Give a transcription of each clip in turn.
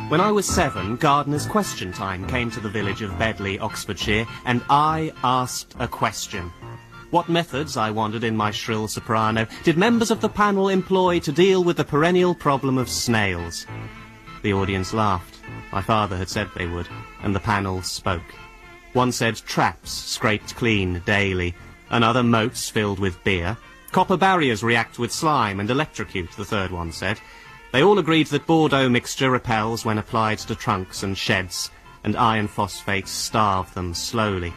When I was 7, gardener's question time came to the village of Beverly, Oxfordshire, and I asked a question. What methods, I wondered in my shrill soprano, did members of the panel employ to deal with the perennial problem of snails? The audience laughed. My father had said they would, and the panel spoke. One said traps scraped clean daily, another moats filled with beer. Copper barriers react with slime and electrocute, the third one said. They all agreed that Bordeaux mixture repels when applied to trunks and sheds, and iron phosphates starve them slowly.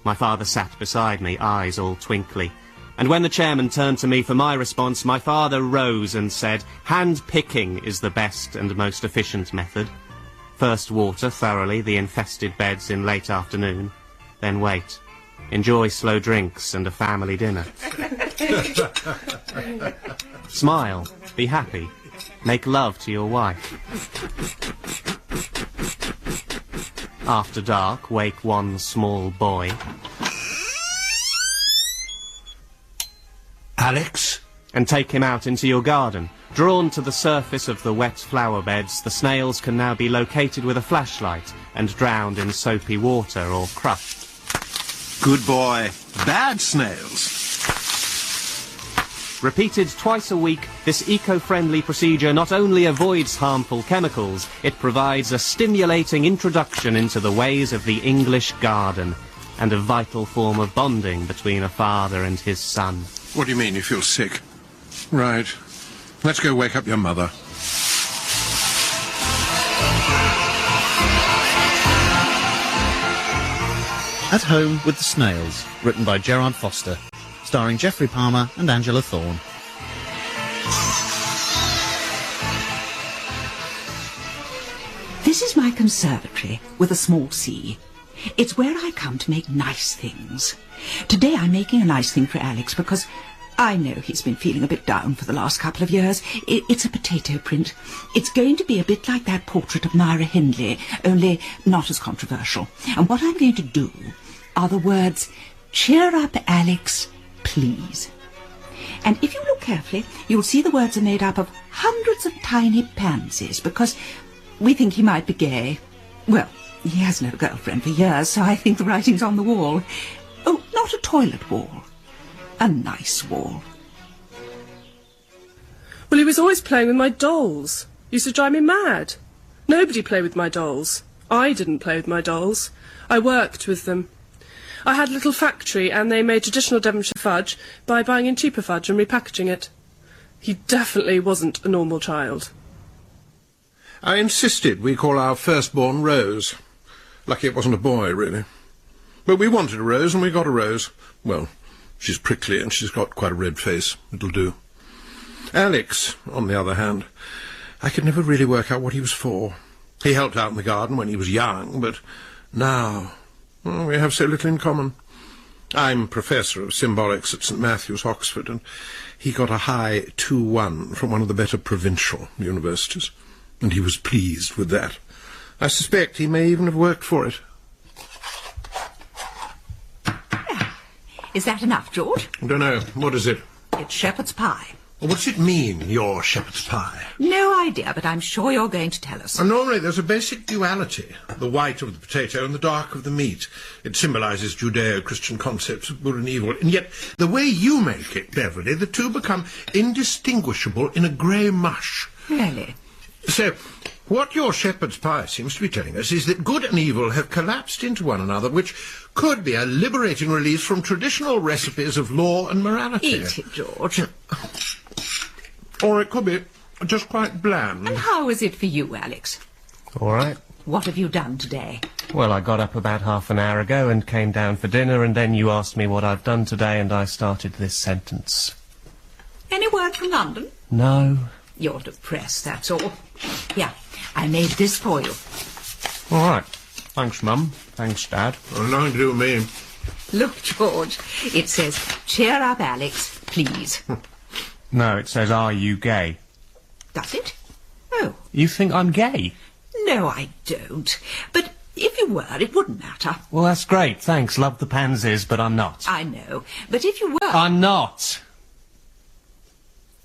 My father sat beside me, eyes all twinkly, and when the chairman turned to me for my response, my father rose and said, hand-picking is the best and most efficient method. First water thoroughly the infested beds in late afternoon, then wait. Enjoy slow drinks and a family dinner. Smile, be happy. Make love to your wife. After dark, wake one small boy. Alex? And take him out into your garden. Drawn to the surface of the wet flower beds, the snails can now be located with a flashlight and drowned in soapy water or crushed. Good boy. Bad snails. Repeated twice a week, this eco-friendly procedure not only avoids harmful chemicals, it provides a stimulating introduction into the ways of the English garden, and a vital form of bonding between a father and his son. What do you mean you feel sick? Right. Let's go wake up your mother. At Home with the Snails, written by Gerard Foster, starring Geoffrey Palmer and Angela Thorne. This is my conservatory with a small C. It's where I come to make nice things. Today I'm making a nice thing for Alex because I know he's been feeling a bit down for the last couple of years. It's a potato print. It's going to be a bit like that portrait of Myra Hindley, only not as controversial. And what I'm going to do are the words, "Cheer up, Alex, please." And if you look carefully, you'll see the words are made up of hundreds of tiny pansies, because we think he might be gay. Well, he has no girlfriend for years, so I think the writing's on the wall. Oh, not a toilet wall. A nice wall. Well, he was always playing with my dolls. Used to drive me mad. Nobody played with my dolls. I didn't play with my dolls. I worked with them. I had a little factory, and they made traditional Devonshire fudge by buying in cheaper fudge and repackaging it. He definitely wasn't a normal child. I insisted we call our firstborn Rose. Lucky it wasn't a boy, really. But we wanted a Rose, and we got a Rose. Well, she's prickly, and she's got quite a red face. It'll do. Alex, on the other hand, I could never really work out what he was for. He helped out in the garden when he was young, but now... well, we have so little in common. I'm Professor of Symbolics at St Matthew's, Oxford, and he got a high 2-1 from one of the better provincial universities, and he was pleased with that. I suspect he may even have worked for it. Is that enough, George? I don't know. What is it? It's shepherd's pie. What does it mean, your shepherd's pie? No idea, but I'm sure you're going to tell us. And normally there's a basic duality, the white of the potato and the dark of the meat. It symbolises Judeo-Christian concepts of good and evil. And yet, the way you make it, Beverly, the two become indistinguishable in a grey mush. Really? So, what your shepherd's pie seems to be telling us is that good and evil have collapsed into one another, which could be a liberating release from traditional recipes of law and morality. Eat it, George. Or it could be just quite bland. And how is it for you, Alex? All right. What have you done today? Well, I got up about half an hour ago and came down for dinner, and then you asked me what I've done today, and I started this sentence. Any word from London? No. You're depressed, that's all. Here, I made this for you. All right. Thanks, Mum. Thanks, Dad. Well, nothing to do with me. Look, George, it says, "Cheer up, Alex, please." No, it says, "Are you gay?" Does it? Oh. You think I'm gay? No, I don't. But if you were, it wouldn't matter. Well, that's great. Thanks. Love the pansies, but I'm not. I know. But if you were... I'm not.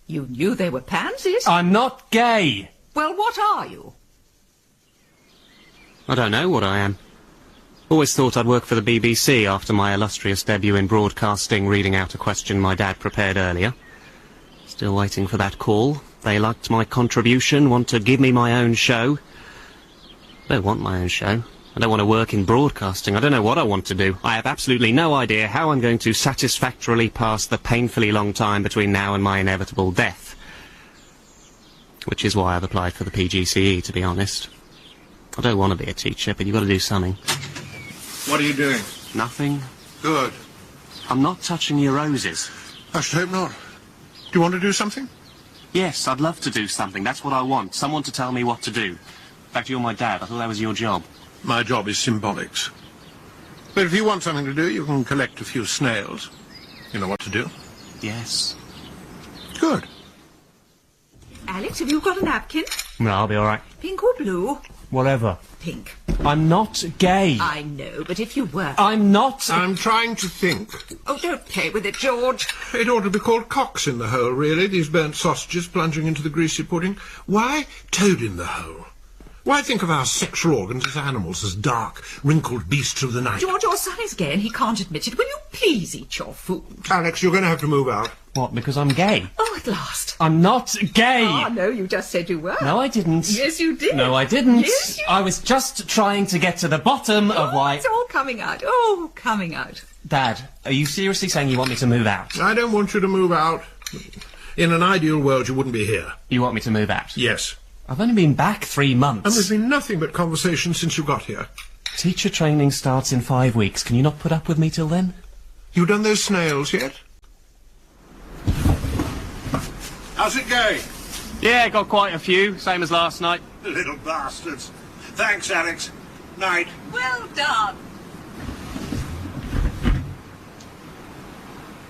You knew they were pansies. I'm not gay. Well, what are you? I don't know what I am. Always thought I'd work for the BBC after my illustrious debut in broadcasting, reading out a question my dad prepared earlier. Still waiting for that call. They liked my contribution, want to give me my own show. I don't want my own show. I don't want to work in broadcasting. I don't know what I want to do. I have absolutely no idea how I'm going to satisfactorily pass the painfully long time between now and my inevitable death. Which is why I've applied for the PGCE, to be honest. I don't want to be a teacher, but you've got to do something. What are you doing? Nothing. Good. I'm not touching your roses. I should hope not. Do you want to do something? Yes, I'd love to do something. That's what I want. Someone to tell me what to do. In fact, you're my dad. I thought that was your job. My job is symbolics. But if you want something to do, you can collect a few snails. You know what to do? Yes. Good. Alex, have you got a napkin? No, I'll be all right. Pink or blue? Whatever. Pink. I'm not gay. I know, but if you were... I'm not... I'm trying to think. Oh, don't play with it, George. It ought to be called cocks in the hole, really, these burnt sausages plunging into the greasy pudding. Why toad in the hole? Why think of our sexual organs as animals, as dark, wrinkled beasts of the night? George, your son is gay and he can't admit it. Will you please eat your food? Alex, you're going to have to move out. What, because I'm gay? Oh, at last. I'm not gay! Oh, no, you just said you were. No, I didn't. Yes, you did. No, I didn't. Yes, you... I was just trying to get to the bottom of why... It's all coming out. Oh, coming out. Dad, are you seriously saying you want me to move out? I don't want you to move out. In an ideal world, you wouldn't be here. You want me to move out? Yes. I've only been back 3 months. And there's been nothing but conversation since you got here. Teacher training starts in 5 weeks. Can you not put up with me till then? You done those snails yet? How's it going? Yeah, got quite a few. Same as last night. Little bastards. Thanks, Alex. Night. Well done.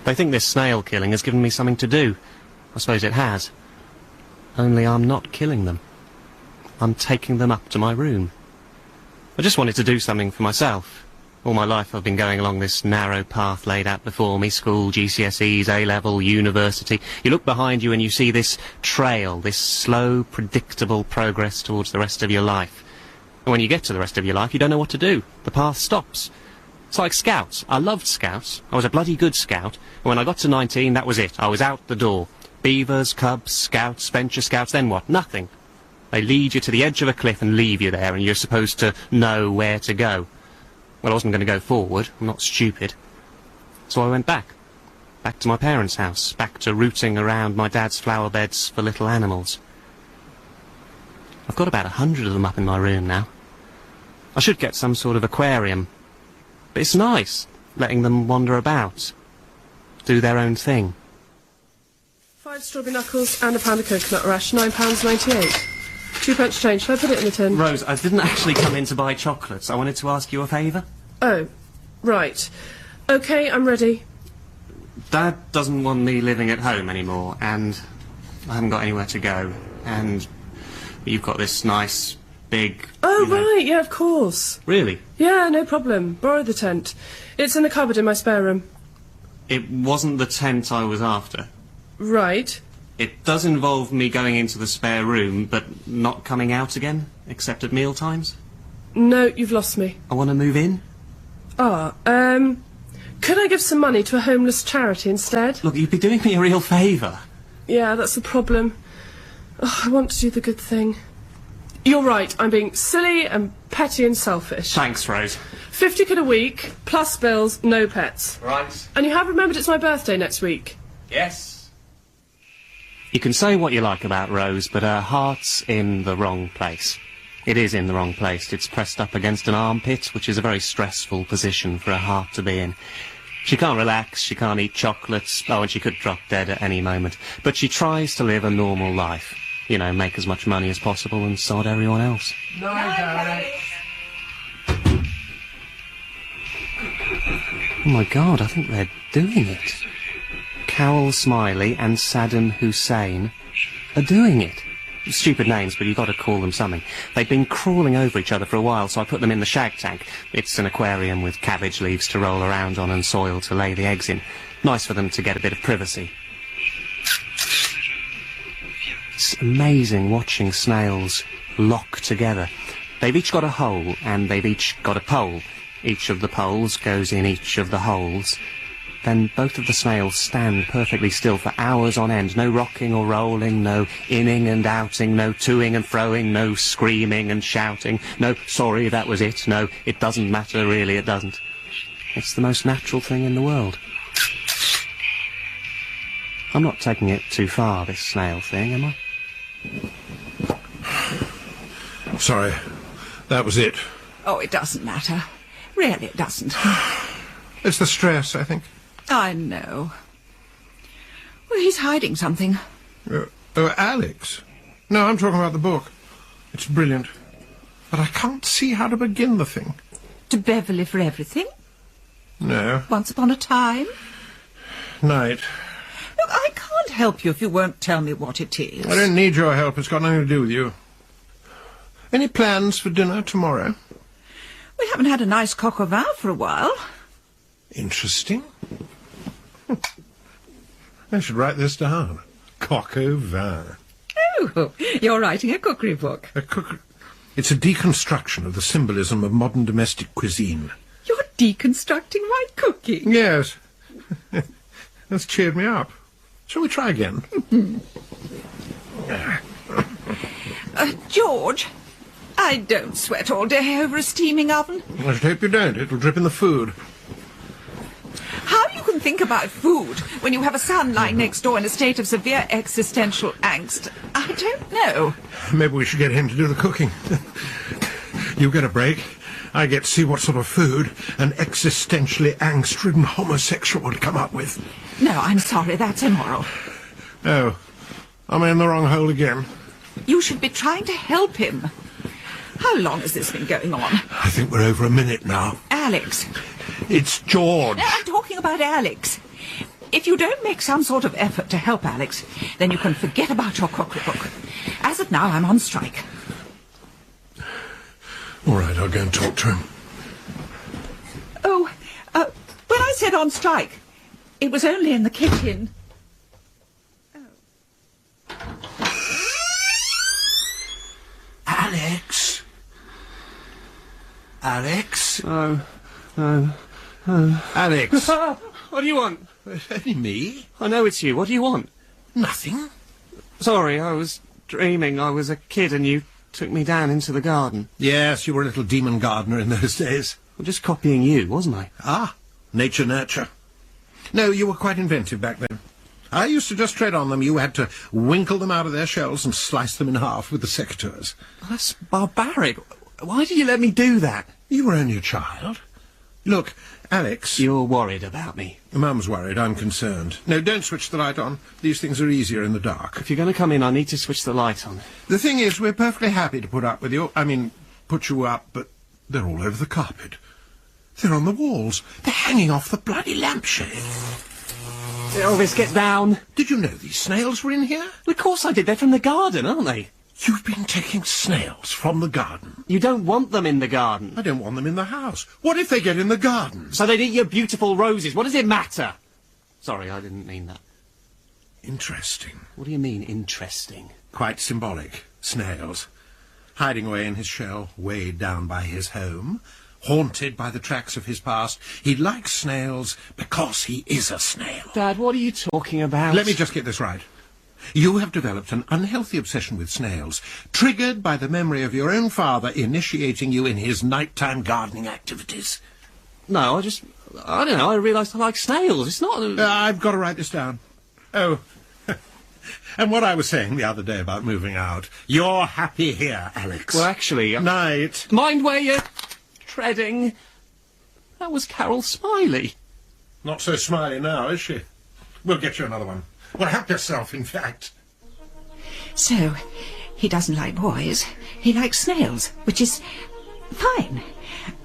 They think this snail killing has given me something to do. I suppose it has. Only I'm not killing them. I'm taking them up to my room. I just wanted to do something for myself. All my life I've been going along this narrow path laid out before me, school, GCSEs, A-level, university. You look behind you and you see this trail, this slow, predictable progress towards the rest of your life. And when you get to the rest of your life, you don't know what to do. The path stops. It's like Scouts. I loved Scouts. I was a bloody good Scout. And when I got to 19, that was it. I was out the door. Beavers, Cubs, Scouts, Venture Scouts, then what? Nothing. They lead you to the edge of a cliff and leave you there, and you're supposed to know where to go. Well, I wasn't going to go forward. I'm not stupid. So I went back. Back to my parents' house. Back to rooting around my dad's flower beds for little animals. I've got about 100 of them up in my room now. I should get some sort of aquarium. But it's nice, letting them wander about. Do their own thing. 5 strawberry knuckles and a pound of coconut rash, £9.98. 2 pence change. Shall I put it in the tin? Rose, I didn't actually come in to buy chocolates. I wanted to ask you a favour. Oh, right. OK, I'm ready. Dad doesn't want me living at home anymore, and I haven't got anywhere to go. And you've got this nice, big... Oh, right, yeah, of course. Really? Yeah, no problem. Borrow the tent. It's in the cupboard in my spare room. It wasn't the tent I was after. Right. It does involve me going into the spare room, but not coming out again, except at meal times. No, you've lost me. I want to move in. Could I give some money to a homeless charity instead? Look, you'd be doing me a real favour. Yeah, that's the problem. Oh, I want to do the good thing. You're right, I'm being silly and petty and selfish. Thanks, Rose. 50 quid a week, plus bills, no pets. Right. And you have remembered it's my birthday next week? Yes. You can say what you like about Rose, but her heart's in the wrong place. It is in the wrong place. It's pressed up against an armpit, which is a very stressful position for a heart to be in. She can't relax, she can't eat chocolates, oh, and she could drop dead at any moment. But she tries to live a normal life. You know, make as much money as possible and sod everyone else. Oh my God, I think they're doing it. Cowell Smiley and Saddam Hussein are doing it. Stupid names, but you've got to call them something. They've been crawling over each other for a while, so I put them in the shag tank. It's an aquarium with cabbage leaves to roll around on and soil to lay the eggs in. Nice for them to get a bit of privacy. It's amazing watching snails lock together. They've each got a hole, and they've each got a pole. Each of the poles goes in each of the holes. Then both of the snails stand perfectly still for hours on end. No rocking or rolling, no inning and outing, no toing and froing, no screaming and shouting, no sorry, that was it, no, it doesn't matter, really, it doesn't. It's the most natural thing in the world. I'm not taking it too far, this snail thing, am I? Sorry, that was it. Oh, it doesn't matter. Really, it doesn't. It's the stress, I think. I know. Well, he's hiding something. Alex? No, I'm talking about the book. It's brilliant. But I can't see how to begin the thing. To Beverly for everything? No. Once upon a time? Night. Look, I can't help you if you won't tell me what it is. I don't need your help. It's got nothing to do with you. Any plans for dinner tomorrow? We haven't had a nice coq au vin for a while. Interesting. I should write this down. Coq au vin. Oh, you're writing a cookery book. It's a deconstruction of the symbolism of modern domestic cuisine. You're deconstructing my cooking. Yes. That's cheered me up. Shall we try again? George, I don't sweat all day over a steaming oven. I should hope you don't. It'll drip in the food. How you can think about food when you have a son lying next door in a state of severe existential angst, I don't know. Maybe we should get him to do the cooking. You get a break. I get to see what sort of food an existentially angst-ridden homosexual would come up with. No, I'm sorry, that's immoral. Oh, am I in the wrong hole again? You should be trying to help him. How long has this been going on? I think we're over a minute now. Alex. It's George. No, I'm talking about Alex. If you don't make some sort of effort to help Alex, then you can forget about your cookery book. As of now, I'm on strike. All right, I'll go and talk to him. Oh, when I said on strike, it was only in the kitchen. Alex? Alex? Oh. Alex? What do you want? Only me? I know it's you. What do you want? Nothing. Sorry, I was dreaming I was a kid and you took me down into the garden. Yes, you were a little demon gardener in those days. Well, just copying you, wasn't I? Ah, nature nurture. No, you were quite inventive back then. I used to just tread on them. You had to winkle them out of their shells and slice them in half with the secateurs. That's barbaric. Why did you let me do that? You were only a child. Look, Alex... You're worried about me. Mum's worried. I'm concerned. No, don't switch the light on. These things are easier in the dark. If you're going to come in, I need to switch the light on. The thing is, we're perfectly happy to put up with you. I mean, put you up, but they're all over the carpet. They're on the walls. They're hanging off the bloody lampshade. Elvis, get down. Did you know these snails were in here? Of course I did. They're from the garden, aren't they? You've been taking snails from the garden. You don't want them in the garden. I don't want them in the house. What if they get in the garden? So they'd eat your beautiful roses. What does it matter? Sorry, I didn't mean that. Interesting. What do you mean, interesting? Quite symbolic. Snails. Hiding away in his shell, weighed down by his home, haunted by the tracks of his past. He likes snails because he is a snail. Dad, what are you talking about? Let me just get this right. You have developed an unhealthy obsession with snails, triggered by the memory of your own father initiating you in his nighttime gardening activities. No, I don't know, I realised I like snails. It's not... I've got to write this down. Oh, and what I was saying the other day about moving out. You're happy here, Alex. Well, actually... Night. Mind where you're treading. That was Carol Smiley. Not so smiley now, is she? We'll get you another one. Well, help yourself, in fact. So, he doesn't like boys. He likes snails, which is fine.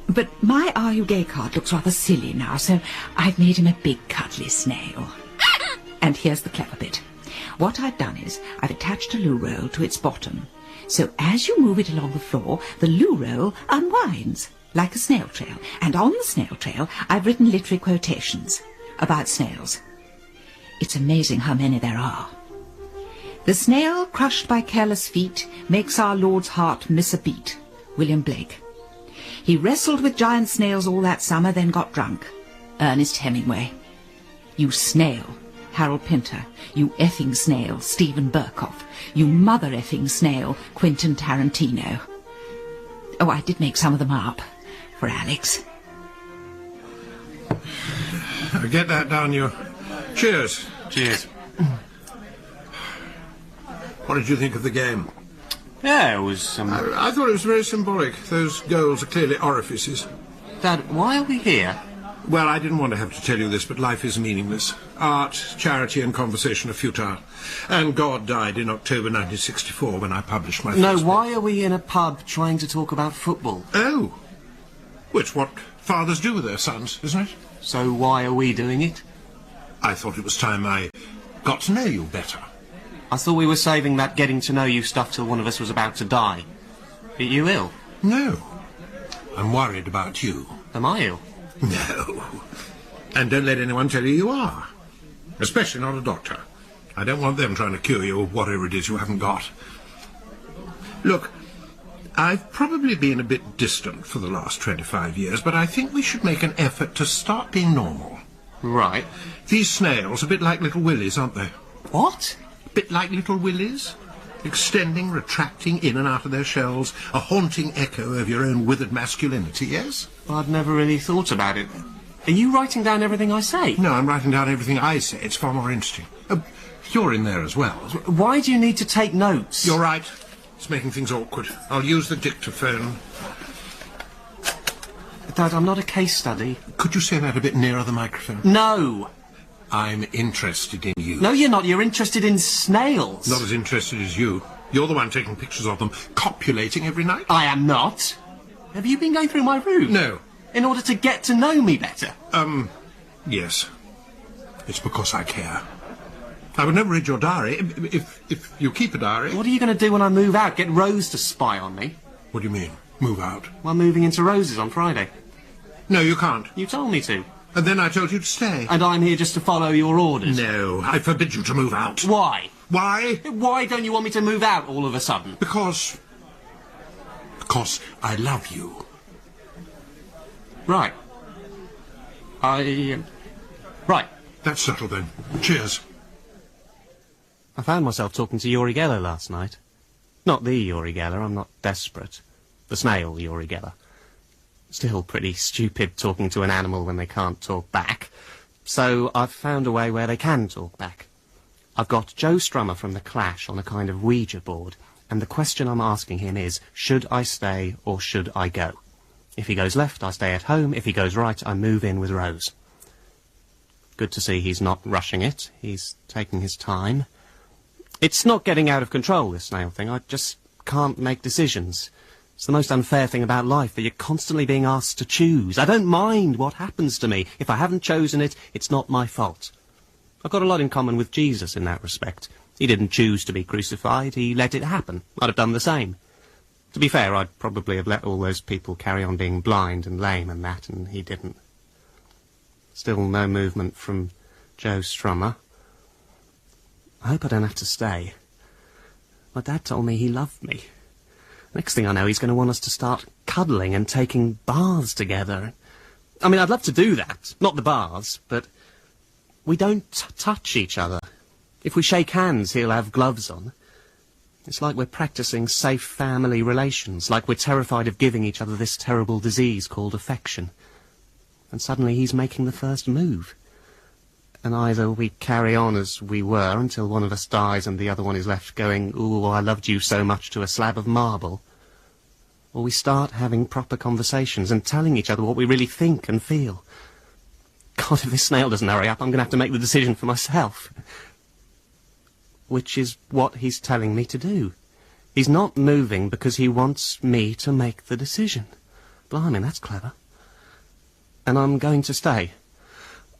But my Are You Gay card looks rather silly now, so I've made him a big cuddly snail. And here's the clever bit. What I've done is I've attached a loo roll to its bottom. So as you move it along the floor, the loo roll unwinds, like a snail trail. And on the snail trail, I've written literary quotations about snails. It's amazing how many there are. The snail, crushed by careless feet, makes our Lord's heart miss a beat. William Blake. He wrestled with giant snails all that summer, then got drunk. Ernest Hemingway. You snail, Harold Pinter. You effing snail, Stephen Burkoff. You mother effing snail, Quentin Tarantino. Oh, I did make some of them up for Alex. Get that down you. Cheers. Cheers. What did you think of the game? Yeah, it was, I thought it was very symbolic. Those goals are clearly orifices. Dad, why are we here? Well, I didn't want to have to tell you this, but life is meaningless. Art, charity and conversation are futile. And God died in October 1964 when I published my No, first why book. are we in a pub trying to talk about football? Oh. Which what fathers do with their sons, isn't it? So why are we doing it? I thought it was time I got to know you better. I thought we were saving that getting to know you stuff till one of us was about to die. Are you ill? No. I'm worried about you. Am I ill? No. And don't let anyone tell you you are. Especially not a doctor. I don't want them trying to cure you of whatever it is you haven't got. Look, I've probably been a bit distant for the last 25 years, but I think we should make an effort to start being normal. Right. These snails are a bit like little willies, aren't they? What? A bit like little willies? Extending, retracting in and out of their shells, a haunting echo of your own withered masculinity, yes? I've never really thought about it. Are you writing down everything I say? No, I'm writing down everything I say. It's far more interesting. You're in there as well. Why do you need to take notes? You're right. It's making things awkward. I'll use the dictaphone. Dad, I'm not a case study. Could you say that a bit nearer the microphone? No! I'm interested in you. No, you're not. You're interested in snails. Not as interested as you. You're the one taking pictures of them, copulating every night. I am not. Have you been going through my room? No. In order to get to know me better? Yes. It's because I care. I would never read your diary, if you keep a diary. What are you going to do when I move out? Get Rose to spy on me? What do you mean, move out? Well, I'm moving into Rose's on Friday. No, you can't. You told me to. And then I told you to stay. And I'm here just to follow your orders. No, I forbid you to move out. Why? Why? Why don't you want me to move out all of a sudden? Because I love you. Right. Right. That's settled then. Cheers. I found myself talking to Uri Geller last night. Not the Uri Geller, I'm not desperate. The snail Uri Geller. Still pretty stupid talking to an animal when they can't talk back. So I've found a way where they can talk back. I've got Joe Strummer from The Clash on a kind of Ouija board, and the question I'm asking him is, should I stay or should I go? If he goes left, I stay at home. If he goes right, I move in with Rose. Good to see he's not rushing it. He's taking his time. It's not getting out of control, this snail thing. I just can't make decisions. It's the most unfair thing about life, that you're constantly being asked to choose. I don't mind what happens to me. If I haven't chosen it, it's not my fault. I've got a lot in common with Jesus in that respect. He didn't choose to be crucified. He let it happen. I'd have done the same. To be fair, I'd probably have let all those people carry on being blind and lame and that, and he didn't. Still no movement from Joe Strummer. I hope I don't have to stay. My dad told me he loved me. Next thing I know, he's going to want us to start cuddling and taking baths together. I mean, I'd love to do that. Not the baths, but we don't touch each other. If we shake hands, he'll have gloves on. It's like we're practicing safe family relations, like we're terrified of giving each other this terrible disease called affection. And suddenly he's making the first move. And either we carry on as we were until one of us dies and the other one is left going, "Ooh, I loved you so much," to a slab of marble. Or we start having proper conversations and telling each other what we really think and feel. God, if this snail doesn't hurry up, I'm going to have to make the decision for myself. Which is what he's telling me to do. He's not moving because he wants me to make the decision. Blimey, that's clever. And I'm going to stay.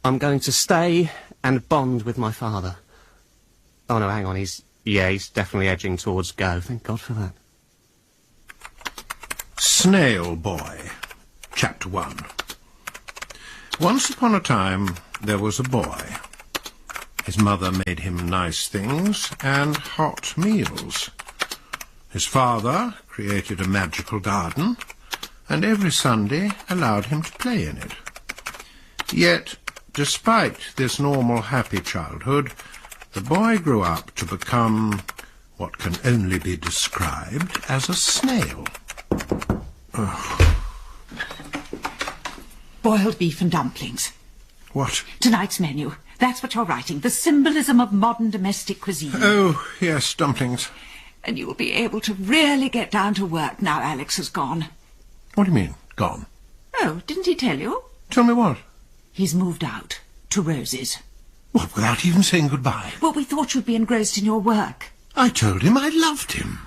I'm going to stay and bond with my father. Oh no, hang on, he's definitely edging towards go. Thank God for that. Snail Boy, Chapter 1. Once upon a time, there was a boy. His mother made him nice things and hot meals. His father created a magical garden, and every Sunday allowed him to play in it. Yet, despite this normal, happy childhood, the boy grew up to become what can only be described as a snail. Boiled beef and dumplings. What? Tonight's menu. That's what you're writing. The symbolism of modern domestic cuisine. Oh, yes, dumplings. And you'll be able to really get down to work now Alex has gone. What do you mean, gone? Oh, didn't he tell you? Tell me what? He's moved out. To Rose's. What, without even saying goodbye? Well, we thought you'd be engrossed in your work. I told him I loved him.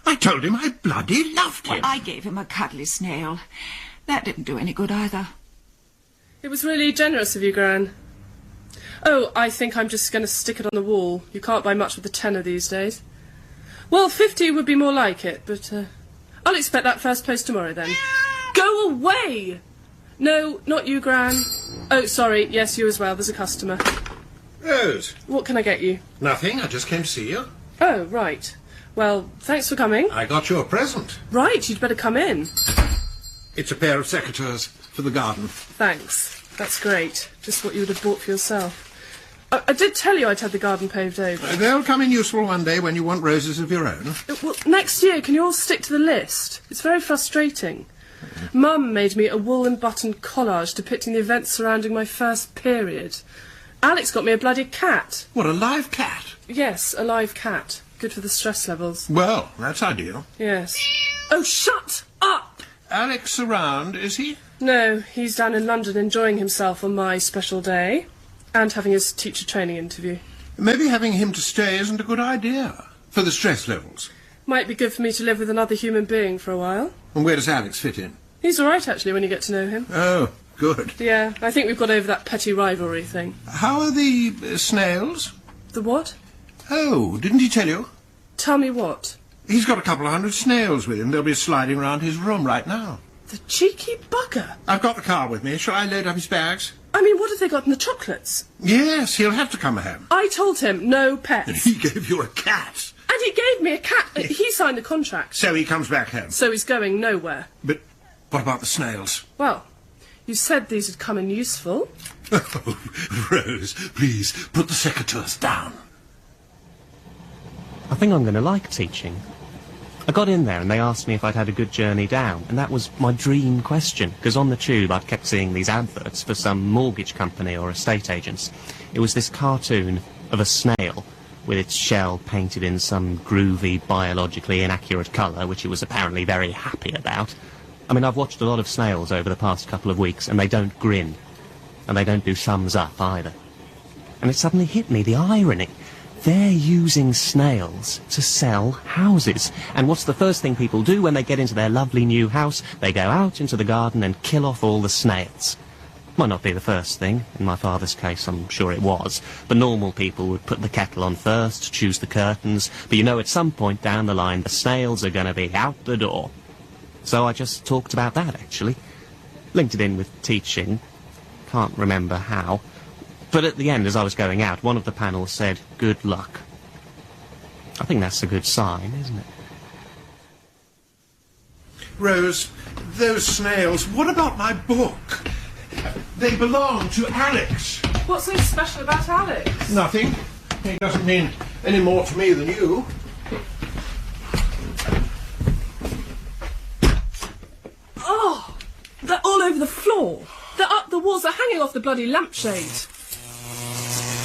I told him I bloody loved him. Well, I gave him a cuddly snail. That didn't do any good either. It was really generous of you, Gran. Oh, I think I'm just going to stick it on the wall. You can't buy much with a tenner these days. Well, 50 would be more like it, but I'll expect that first post tomorrow then. Go away! No, not you, Gran. Oh, sorry, yes, you as well. There's a customer. Rose. What can I get you? Nothing, I just came to see you. Oh, right. Well, thanks for coming. I got you a present. Right, you'd better come in. It's a pair of secateurs for the garden. Thanks. That's great. Just what you would have bought for yourself. I did tell you I'd had the garden paved over. They'll come in useful one day when you want roses of your own. Well, next year, can you all stick to the list? It's very frustrating. Mum made me a wool and button collage depicting the events surrounding my first period. Alex got me a bloody cat. What, a live cat? Yes, a live cat. Good for the stress levels. Well, that's ideal. Yes. Oh, shut up! Alex around, is he? No, he's down in London enjoying himself on my special day. And having his teacher training interview. Maybe having him to stay isn't a good idea. For the stress levels. Might be good for me to live with another human being for a while. And where does Alex fit in? He's all right, actually, when you get to know him. Oh, good. Yeah, I think we've got over that petty rivalry thing. How are the snails? The what? Oh, didn't he tell you? Tell me what? He's got a couple of 100 snails with him. They'll be sliding around his room right now. The cheeky bugger. I've got the car with me. Shall I load up his bags? I mean, what have they got in the chocolates? Yes, he'll have to come home. I told him no And pets. he gave you a cat. And he gave me a cat. He signed the contract. So he comes back home. So he's going nowhere. But what about the snails? Well, you said these had come in useful. Oh, Rose, please, put the secateurs down. I think I'm going to like teaching. I got in there and they asked me if I'd had a good journey down, and that was my dream question, because on the tube I'd kept seeing these adverts for some mortgage company or estate agents. It was this cartoon of a snail with its shell painted in some groovy, biologically inaccurate colour, which it was apparently very happy about. I mean, I've watched a lot of snails over the past couple of weeks, and they don't grin. And they don't do thumbs up either. And it suddenly hit me, the irony. They're using snails to sell houses. And what's the first thing people do when they get into their lovely new house? They go out into the garden and kill off all the snails. Might not be the first thing. In my father's case, I'm sure it was. But normal people would put the kettle on first, choose the curtains. But you know, at some point down the line, the snails are going to be out the door. So I just talked about that, actually. Linked it in with teaching. Can't remember how. But at the end, as I was going out, one of the panels said, "Good luck." I think that's a good sign, isn't it? Rose, those snails, what about my book? They belong to Alex. What's so special about Alex? Nothing. He doesn't mean any more to me than you. Oh, they're all over the floor. They're up the walls. They're hanging off the bloody lampshade.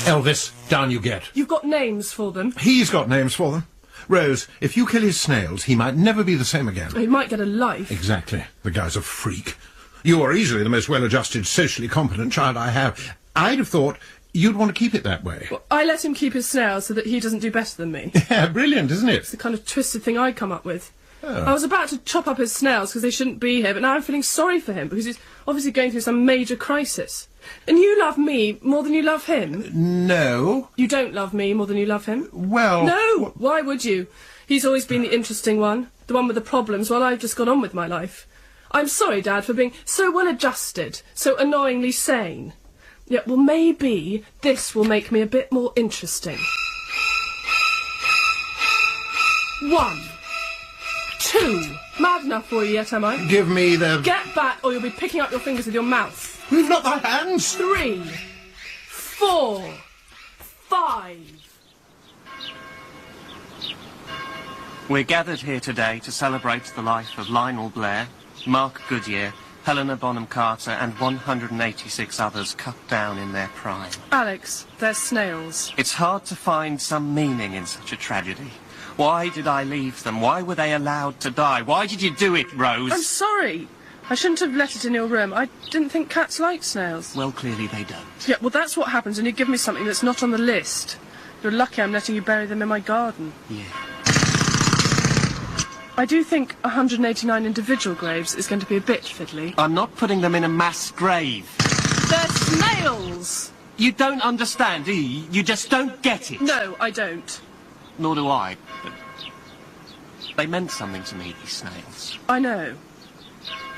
Elvis, down you get. You've got names for them. He's got names for them. Rose, if you kill his snails, he might never be the same again. He might get a life. Exactly. The guy's a freak. You are easily the most well-adjusted, socially competent child I have. I'd have thought you'd want to keep it that way. Well, I let him keep his snails so that he doesn't do better than me. Yeah, brilliant, isn't it? It's the kind of twisted thing I'd come up with. Oh. I was about to chop up his snails because they shouldn't be here, but now I'm feeling sorry for him because he's obviously going through some major crisis. And you love me more than you love him? No. You don't love me more than you love him? Well... No! Why would you? He's always been the interesting one, the one with the problems, while I've just gone on with my life. I'm sorry, Dad, for being so well-adjusted, so annoyingly sane. Yeah, well, maybe this will make me a bit more interesting. 1, 2. Mad enough for you yet, am I? Give me the... Get back, or you'll be picking up your fingers with your mouth. Not my hands! 3, 4, 5. We're gathered here today to celebrate the life of Lionel Blair, Mark Goodyear, Helena Bonham Carter and 186 others cut down in their prime. Alex, they're snails. It's hard to find some meaning in such a tragedy. Why did I leave them? Why were they allowed to die? Why did you do it, Rose? I'm sorry. I shouldn't have let it in your room. I didn't think cats liked snails. Well, clearly they don't. Yeah, well, that's what happens when you give me something that's not on the list. You're lucky I'm letting you bury them in my garden. Yeah. I do think 189 individual graves is going to be a bit fiddly. I'm not putting them in a mass grave. They're snails! You don't understand, do you? You just don't get it. No, I don't. Nor do I. But they meant something to me, these snails. I know.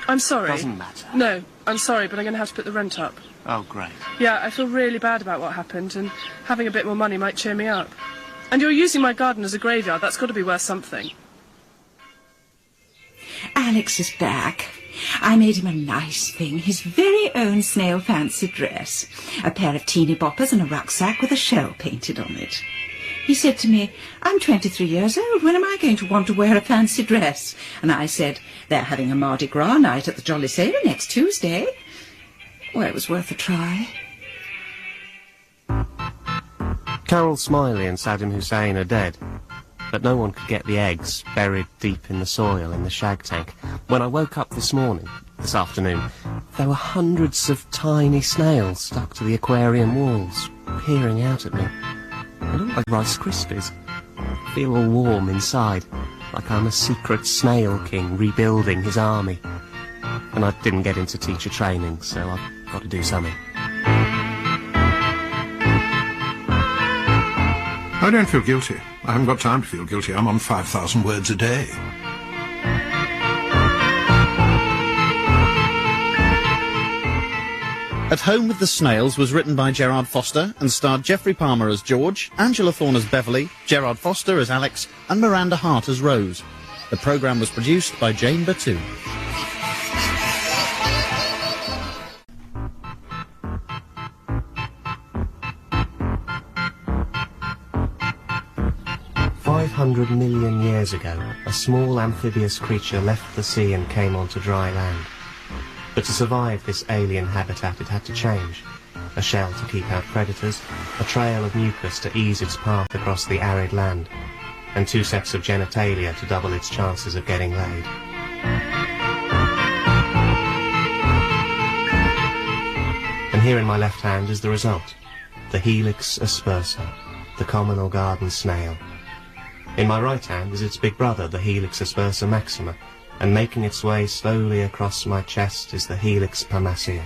I'm sorry. Doesn't matter. No, I'm sorry, but I'm going to have to put the rent up. Oh, great. Yeah, I feel really bad about what happened, and having a bit more money might cheer me up. And you're using my garden as a graveyard. That's got to be worth something. Alex is back. I made him a nice thing, his very own snail fancy dress. A pair of teeny boppers and a rucksack with a shell painted on it. He said to me, I'm 23 years old, when am I going to want to wear a fancy dress? And I said, they're having a Mardi Gras night at the Jolly Sailor next Tuesday. Well, it was worth a try. Carol Smiley and Saddam Hussein are dead. But no one could get the eggs buried deep in the soil in the shag tank. When I woke up this afternoon, there were hundreds of tiny snails stuck to the aquarium walls, peering out at me. They look like Rice Krispies. I feel all warm inside, like I'm a secret snail king rebuilding his army. And I didn't get into teacher training, so I've got to do something. I don't feel guilty. I haven't got time to feel guilty. I'm on 5,000 words a day. At Home with the Snails was written by Gerard Foster and starred Geoffrey Palmer as George, Angela Thorne as Beverly, Gerard Foster as Alex and Miranda Hart as Rose. The programme was produced by Jane Batu. $500 million years ago, a small amphibious creature left the sea and came onto dry land. But to survive this alien habitat, it had to change. A shell to keep out predators, a trail of mucus to ease its path across the arid land, and 2 sets of genitalia to double its chances of getting laid. And here in my left hand is the result, the Helix aspersa, the common or garden snail. In my right hand is its big brother, the Helix aspersa maxima, and making its way slowly across my chest is the Helix palmacea.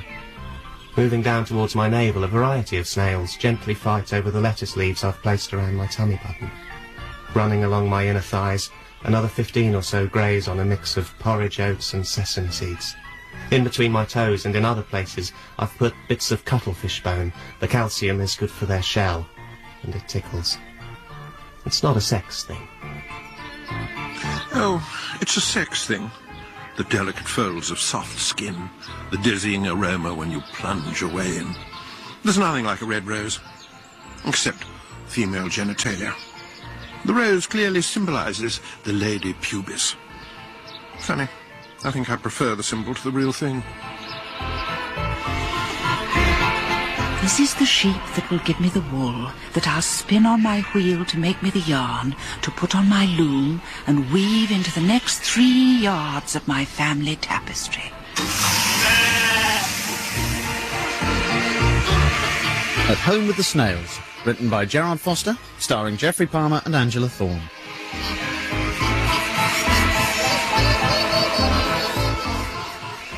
Moving down towards my navel, a variety of snails gently fight over the lettuce leaves I've placed around my tummy button. Running along my inner thighs, another 15 or so graze on a mix of porridge oats and sesame seeds. In between my toes and in other places, I've put bits of cuttlefish bone. The calcium is good for their shell, and it tickles. It's not a sex thing. Oh, it's a sex thing. The delicate folds of soft skin, the dizzying aroma when you plunge your way in. There's nothing like a red rose, except female genitalia. The rose clearly symbolises the lady pubis. Funny, I think I prefer the symbol to the real thing. This is the sheep that will give me the wool, that I'll spin on my wheel to make me the yarn, to put on my loom and weave into the next 3 yards of my family tapestry. At Home with the Snails, written by Gerard Foster, starring Geoffrey Palmer and Angela Thorne.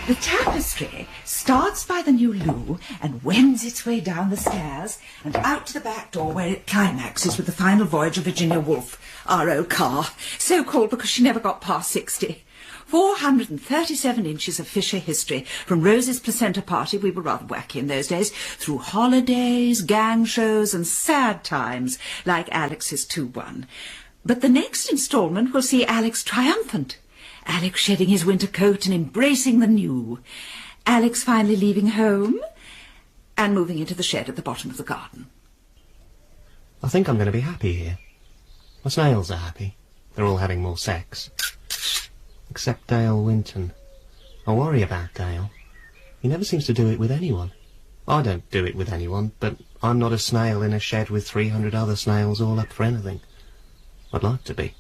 The tapestry starts by the new loo and wends its way down the stairs and out to the back door where it climaxes with the final voyage of Virginia Woolf, R.O. Carr, so called because she never got past 60. 437 inches of Fisher history, from Rose's placenta party, we were rather wacky in those days, through holidays, gang shows and sad times like Alex's 2-1. But the next instalment will see Alex triumphant. Alex shedding his winter coat and embracing the new. Alex finally leaving home and moving into the shed at the bottom of the garden. I think I'm going to be happy here. The snails are happy. They're all having more sex. Except Dale Winton. I worry about Dale. He never seems to do it with anyone. I don't do it with anyone, but I'm not a snail in a shed with 300 other snails all up for anything. I'd like to be.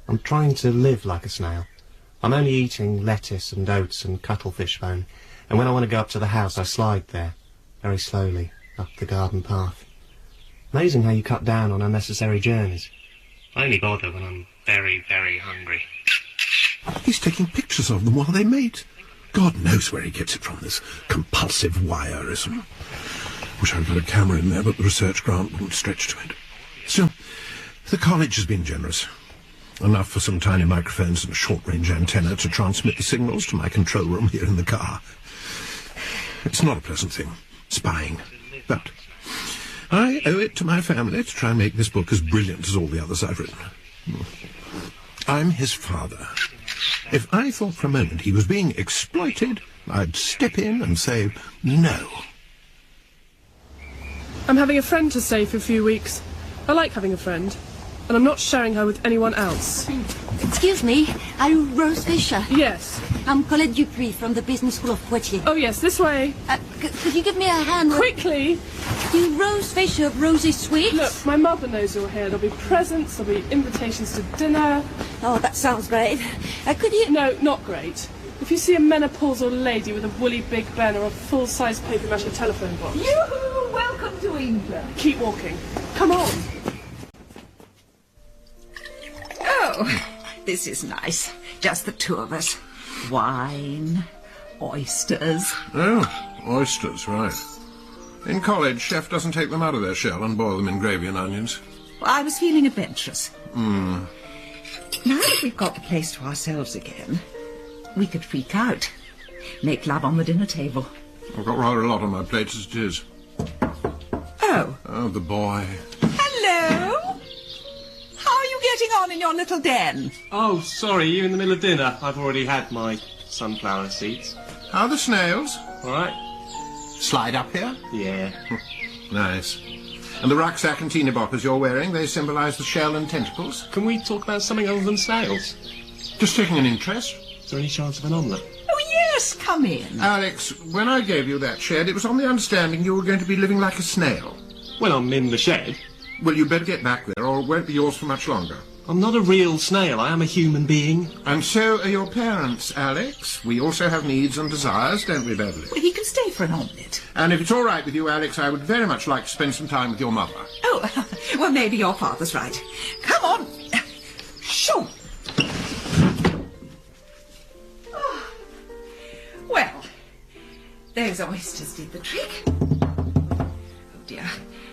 I'm trying to live like a snail. I'm only eating lettuce and oats and cuttlefish bone, and when I want to go up to the house I slide there, very slowly, up the garden path. Amazing how you cut down on unnecessary journeys. I only bother when I'm very, very hungry. He's taking pictures of them while they mate. God knows where he gets it from, this compulsive voyeurism. Wish I'd got a camera in there, but the research grant wouldn't stretch to it. Still, the college has been generous. Enough for some tiny microphones and a short-range antenna to transmit the signals to my control room here in the car. It's not a pleasant thing, spying, but I owe it to my family to try and make this book as brilliant as all the others I've written. I'm his father. If I thought for a moment he was being exploited, I'd step in and say, no. I'm having a friend to stay for a few weeks. I like having a friend, and I'm not sharing her with anyone else. Excuse me, are you Rose Fisher? Yes. I'm Colette Dupuis from the Business School of Poitiers. Oh yes, this way. Could you give me a hand? Quickly! You Rose Fisher of Rosie's Sweets? Look, my mother knows you're here. There'll be presents, there'll be invitations to dinner. Oh, that sounds great. Could you... No, not great. If you see a menopausal lady with a woolly Big Ben or a full-size paper mache telephone box... Yoo-hoo! Welcome to England. Keep walking. Come on. Oh, this is nice. Just the two of us. Wine, oysters. Oh, oysters, right. In college, chef doesn't take them out of their shell and boil them in gravy and onions. Well, I was feeling adventurous. Now that we've got the place to ourselves again, we could freak out. Make love on the dinner table. I've got rather a lot on my plate as it is. Oh. Oh, the boy. Hello. How are you getting on in your little den? Oh, sorry, you in the middle of dinner? I've already had my sunflower seeds. How are the snails? All right. Slide up here? Yeah. Nice. And the rucksack and teeny boppers you're wearing, they symbolise the shell and tentacles? Can we talk about something other than snails? Just taking an interest. Is there any chance of an omelette? Oh, yes, come in. Alex, when I gave you that shed, it was on the understanding you were going to be living like a snail. Well, I'm in the shed. Well, you better get back there, or it won't be yours for much longer. I'm not a real snail. I am a human being. And so are your parents, Alex. We also have needs and desires, don't we, Beverly? Well, he can stay for an omelette. And if it's all right with you, Alex, I would very much like to spend some time with your mother. Oh, well, maybe your father's right. Come on. Shoo. Oh. Well, those oysters did the trick. Oh, dear.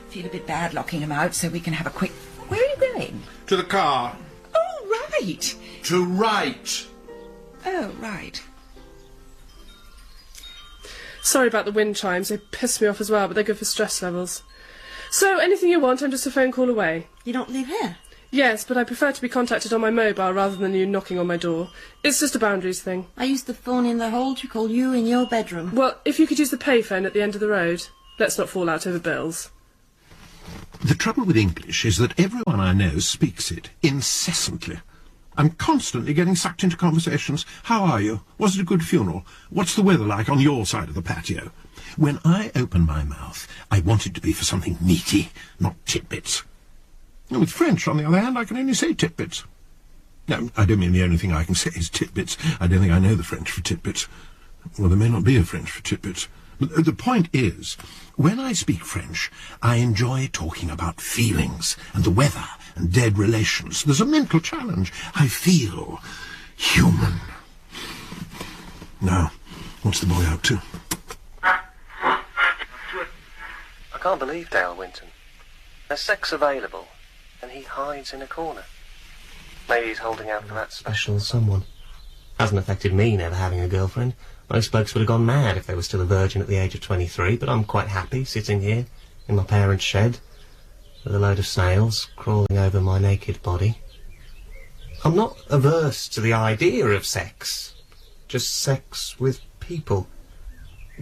Feel a bit bad locking them out, so we can have a quick... Where are you going? To the car. Oh, right. To right. Oh, right. Sorry about the wind chimes. They piss me off as well, but they're good for stress levels. So, anything you want, I'm just a phone call away. You don't live here? Yes, but I prefer to be contacted on my mobile rather than you knocking on my door. It's just a boundaries thing. I used the phone in the hall to call you in your bedroom. Well, if you could use the payphone at the end of the road. Let's not fall out over bills. The trouble with English is that everyone I know speaks it incessantly. I'm constantly getting sucked into conversations. How are you? Was it a good funeral? What's the weather like on your side of the patio? When I open my mouth, I want it to be for something meaty, not titbits. And with French, on the other hand, I can only say titbits. No, I don't mean the only thing I can say is titbits. I don't think I know the French for titbits. Well, there may not be a French for titbits. But the point is, when I speak French, I enjoy talking about feelings and the weather and dead relations. There's a mental challenge. I feel human. Now, what's the boy up to? I can't believe Dale Winton. There's sex available, and he hides in a corner. Maybe he's holding out for that special someone. Hasn't affected me never having a girlfriend. Most blokes would have gone mad if they were still a virgin at the age of 23, but I'm quite happy sitting here in my parents' shed with a load of snails crawling over my naked body. I'm not averse to the idea of sex. Just sex with people.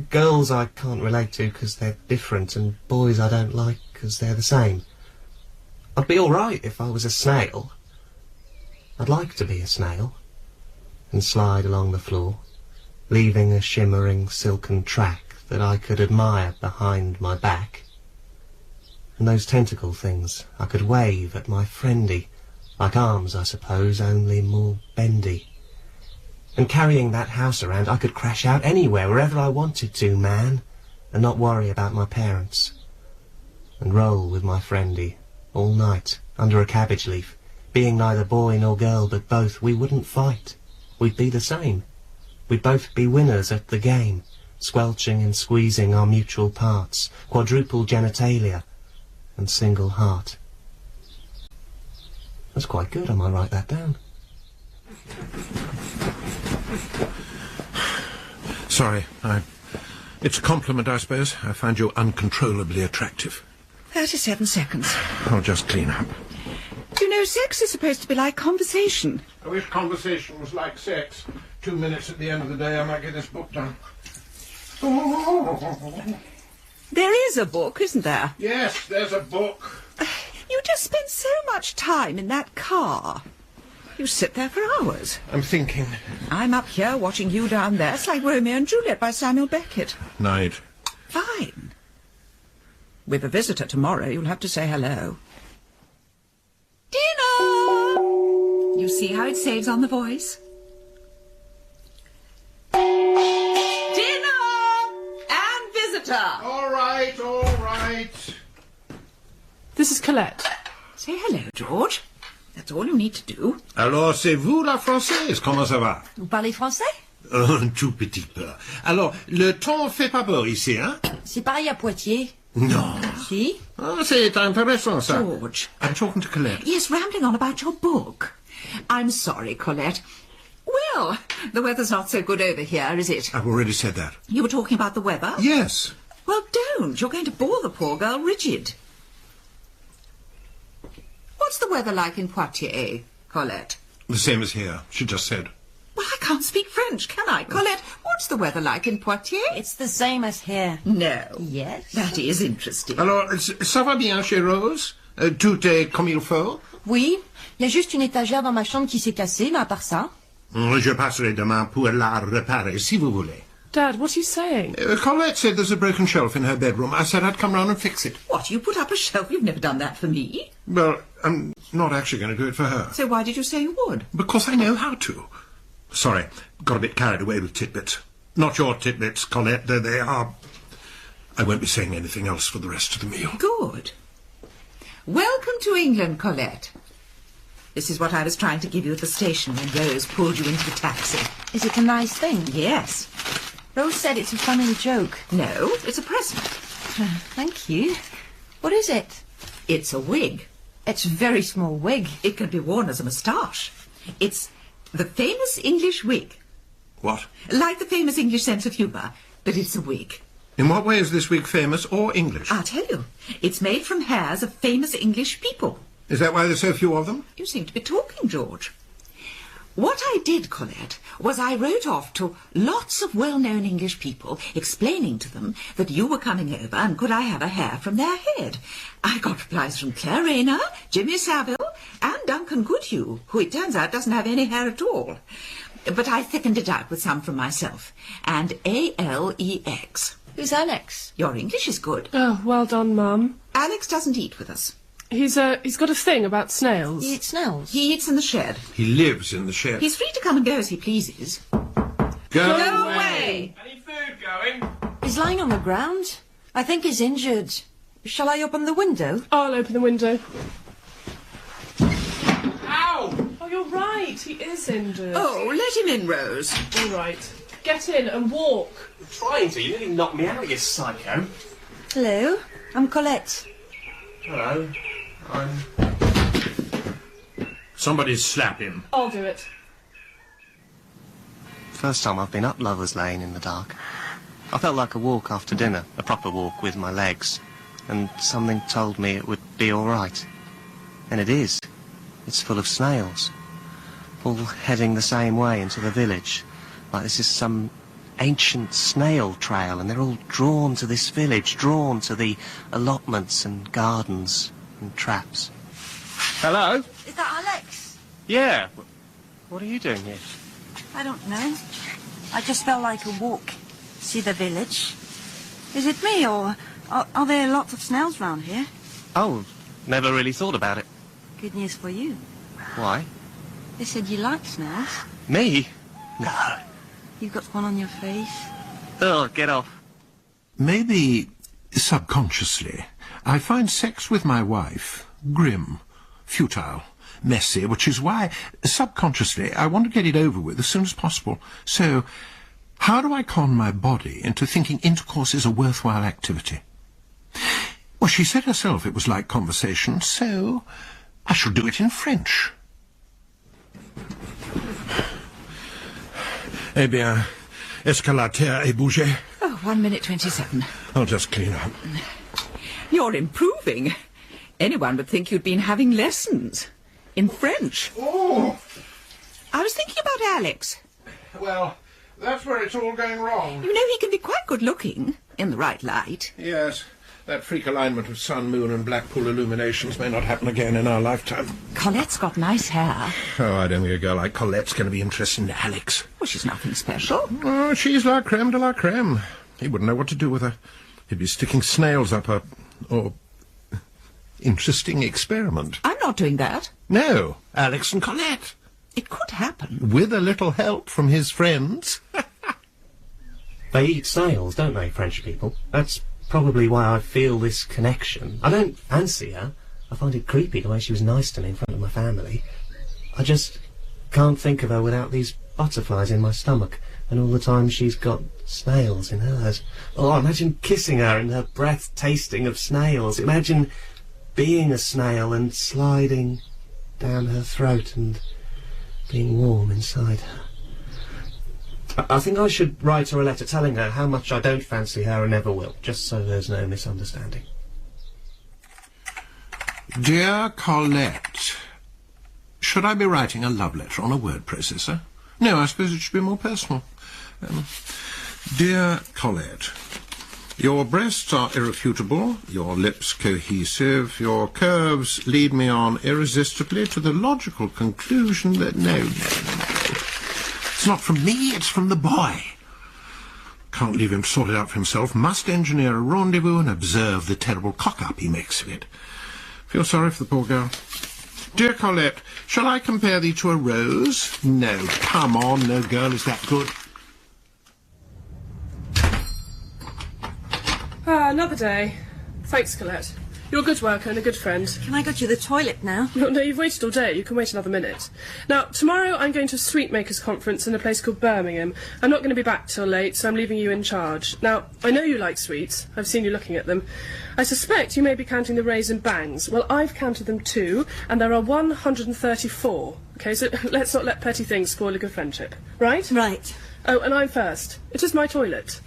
Girls I can't relate to because they're different, and boys I don't like because they're the same. I'd be all right if I was a snail. I'd like to be a snail and slide along the floor, leaving a shimmering silken track that I could admire behind my back. And those tentacle things I could wave at my friendy, like arms, I suppose, only more bendy. And carrying that house around, I could crash out anywhere, wherever I wanted to, man, and not worry about my parents. And roll with my friendy all night under a cabbage leaf, being neither boy nor girl but both. We wouldn't fight. We'd be the same. We'd both be winners at the game, squelching and squeezing our mutual parts, quadruple genitalia and single heart. That's quite good, I might write that down. Sorry, it's a compliment, I suppose. I find you uncontrollably attractive. 37 seconds. I'll just clean up. You know, sex is supposed to be like conversation. I wish conversation was like sex. 2 minutes at the end of the day, I might get this book done. There is a book, isn't there? Yes, there's a book. You just spend so much time in that car. You sit there for hours. I'm thinking. I'm up here watching you down there. It's like Romeo and Juliet by Samuel Beckett. Night. Fine. With a visitor tomorrow, you'll have to say hello. Dinner! You see how it saves on the voice? Dinner! And visitor! All right, all right. This is Colette. Say hello, George. That's all you need to do. Alors, c'est vous la française, comment ça va? Vous parlez français? Un tout petit peu. Alors, le temps fait pas beau ici, hein? C'est pareil à Poitiers. Non. Si? Ah, c'est intéressant, ça. George. I'm talking to Colette. Yes, rambling on about your book. I'm sorry, Colette. Well, the weather's not so good over here, is it? I've already said that. You were talking about the weather? Yes. Well, don't. You're going to bore the poor girl rigid. What's the weather like in Poitiers, Colette? The same as here, she just said. Well, I can't speak French, can I? Colette, what's the weather like in Poitiers? It's the same as here. No. Yes? That is interesting. Alors, ça va bien chez Rose? Tout est comme il faut? Oui. Il y a juste une étagère dans ma chambre qui s'est cassée, mais à part ça... Je passerai demain pour la réparer, si vous voulez. Dad, what are you saying? Colette said there's a broken shelf in her bedroom. I said I'd come round and fix it. What, you put up a shelf? You've never done that for me. Well, I'm not actually going to do it for her. So why did you say you would? Because I know how to. Sorry, got a bit carried away with titbits. Not your titbits, Colette, though they are. I won't be saying anything else for the rest of the meal. Good. Welcome to England, Colette. This is what I was trying to give you at the station when Rose pulled you into the taxi. Is it a nice thing? Yes. Rose said it's a funny joke. No, it's a present. Thank you. What is it? It's a wig. It's a very small wig. It can be worn as a moustache. It's the famous English wig. What? Like the famous English sense of humour, but it's a wig. In what way is this wig famous or English? I'll tell you. It's made from hairs of famous English people. Is that why there's so few of them? You seem to be talking, George. What I did, Colette, was I wrote off to lots of well-known English people, explaining to them that you were coming over and could I have a hair from their head. I got replies from Claire Rayner, Jimmy Savile, and Duncan Goodhue, who it turns out doesn't have any hair at all. But I thickened it out with some from myself. And Alex. Who's Alex? Your English is good. Oh, well done, Mum. Alex doesn't eat with us. He's got a thing about snails. He eats snails. He eats in the shed. He lives in the shed. He's free to come and go as he pleases. Go away! Any food going? He's lying on the ground. I think he's injured. Shall I open the window? I'll open the window. Ow! Oh, you're right. He is injured. Oh, let him in, Rose. All right. Get in and walk. I'm trying to. You nearly knocked me out, you psycho. Hello, I'm Colette. Hello. Somebody slap him. I'll do it. First time I've been up Lover's Lane in the dark. I felt like a walk after dinner, a proper walk with my legs, and something told me it would be all right. And it is. It's full of snails. all heading the same way into the village. Like this is some ancient snail trail, and they're all drawn to this village, drawn to the allotments and gardens and traps. Hello? Is that Alex? Yeah. What are you doing here? I don't know. I just felt like a walk. See the village. Is it me, or are there lots of snails round here? Oh, never really thought about it. Good news for you. Why? They said you like snails. Me? No. You've got one on your face. Oh, get off. Maybe subconsciously, I find sex with my wife grim, futile, messy, which is why, subconsciously, I want to get it over with as soon as possible. So, how do I con my body into thinking intercourse is a worthwhile activity? Well, she said herself it was like conversation, so I shall do it in French. Eh bien, est-ce que la terre est bougée? Oh, 1 minute 27. I'll just clean up. You're improving. Anyone would think you'd been having lessons. In French. Oh! I was thinking about Alex. Well, that's where it's all going wrong. You know, he can be quite good looking, in the right light. Yes, that freak alignment of sun, moon and Blackpool illuminations may not happen again in our lifetime. Colette's got nice hair. Oh, I don't think a girl like Colette's going to be interested in Alex. Well, she's nothing special. Oh, she's la creme de la creme. He wouldn't know what to do with her. He'd be sticking snails up her... or... interesting experiment. I'm not doing that. No, Alex and Colette. It could happen. With a little help from his friends. They eat snails, don't they, French people? That's probably why I feel this connection. I don't fancy her. I find it creepy the way she was nice to me in front of my family. I just can't think of her without these butterflies in my stomach, and all the time she's got snails in hers. Oh, imagine kissing her and her breath tasting of snails. Imagine being a snail and sliding down her throat and being warm inside her. I think I should write her a letter telling her how much I don't fancy her and never will, just so there's no misunderstanding. Dear Colette, should I be writing a love letter on a word processor? No, I suppose it should be more personal. Dear Colette, your breasts are irrefutable, your lips cohesive, your curves lead me on irresistibly to the logical conclusion that no. It's not from me, it's from the boy. Can't leave him sort it out for himself, must engineer a rendezvous and observe the terrible cock-up he makes of it. Feel sorry for the poor girl. Dear Colette, shall I compare thee to a rose? No, come on, no girl is that good. Ah, another day. Thanks, Colette. You're a good worker and a good friend. Can I go to the toilet now? No, you've waited all day. You can wait another minute. Now, tomorrow I'm going to a sweet makers conference in a place called Birmingham. I'm not going to be back till late, so I'm leaving you in charge. Now, I know you like sweets. I've seen you looking at them. I suspect you may be counting the raisin bangs. Well, I've counted them too, and there are 134. Okay, so let's not let petty things spoil a good friendship. Right? Right. Oh, and I'm first. It is my toilet.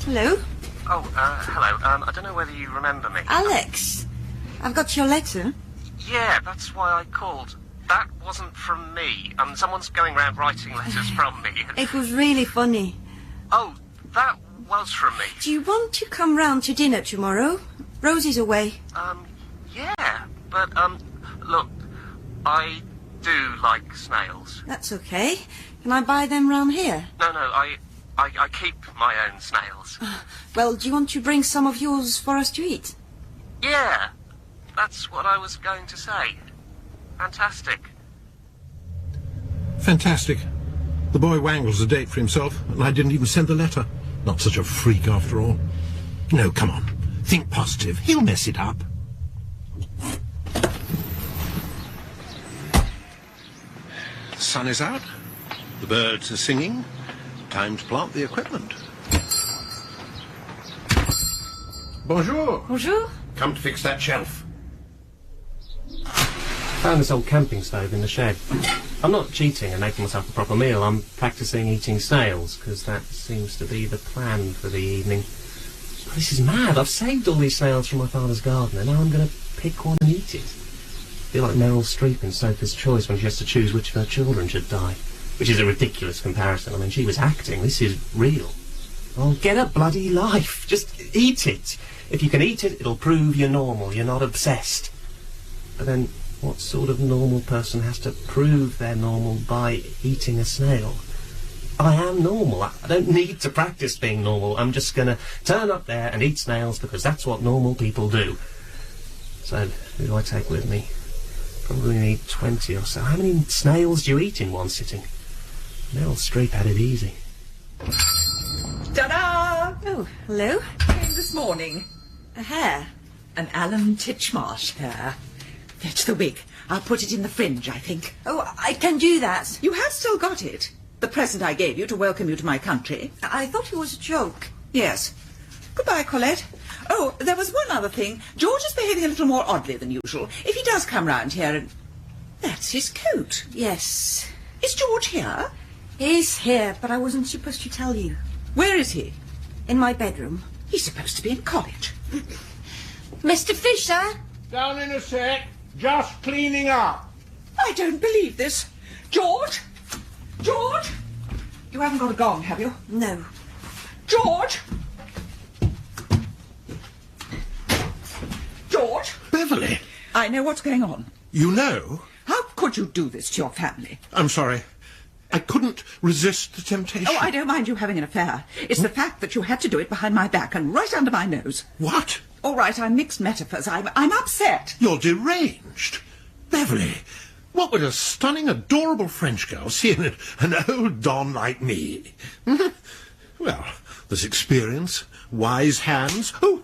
Hello? Oh, hello. I don't know whether you remember me. Alex, I've got your letter. Yeah, that's why I called. That wasn't from me. Someone's going round writing letters from me. It was really funny. Oh, that was from me. Do you want to come round to dinner tomorrow? Rosie's away. Yeah, but, look, I do like snails. That's okay. Can I buy them round here? No, I keep my own snails. Well, do you want to bring some of yours for us to eat? Yeah, that's what I was going to say. Fantastic. Fantastic. The boy wangles a date for himself, and I didn't even send the letter. Not such a freak after all. No, come on. Think positive. He'll mess it up. The sun is out. The birds are singing. Time to plant the equipment. Bonjour. Bonjour. Come to fix that shelf. Found this old camping stove in the shed. I'm not cheating and making myself a proper meal. I'm practicing eating snails, because that seems to be the plan for the evening. This is mad. I've saved all these snails from my father's garden, and now I'm going to pick one and eat it. feel like Meryl Streep in Sophie's Choice when she has to choose which of her children should die. Which is a ridiculous comparison. I mean, she was acting. This is real. Oh, get a bloody life. Just eat it. If you can eat it, it'll prove you're normal. You're not obsessed. But then, what sort of normal person has to prove they're normal by eating a snail? I am normal. I don't need to practice being normal. I'm just going to turn up there and eat snails because that's what normal people do. So, who do I take with me? Probably need 20 or so. How many snails do you eat in one sitting? Meryl Streep had it easy. Ta-da! Oh, hello. Came this morning. A hair. An Alan Titchmarsh hair. Fetch the wig. I'll put it in the fringe, I think. Oh, I can do that. You have still got it. The present I gave you to welcome you to my country. I thought it was a joke. Yes. Goodbye, Colette. Oh, there was one other thing. George is behaving a little more oddly than usual. If he does come round here and... That's his coat. Yes. Is George here? He's here, but I wasn't supposed to tell you. Where is he? In my bedroom. He's supposed to be in college. Mr. Fisher? Down in a sec. Just cleaning up. I don't believe this. George? George? You haven't got a gong, have you? No. George? George? Beverly, I know what's going on. you know? How could you do this to your family? I'm sorry. I couldn't resist the temptation. Oh, I don't mind you having an affair. It's the fact that you had to do it behind my back and right under my nose. What? All right, I'm mixed metaphors. I'm upset. You're deranged. Beverly, what would a stunning, adorable French girl see in an old don like me? Well, there's experience, wise hands. Oh,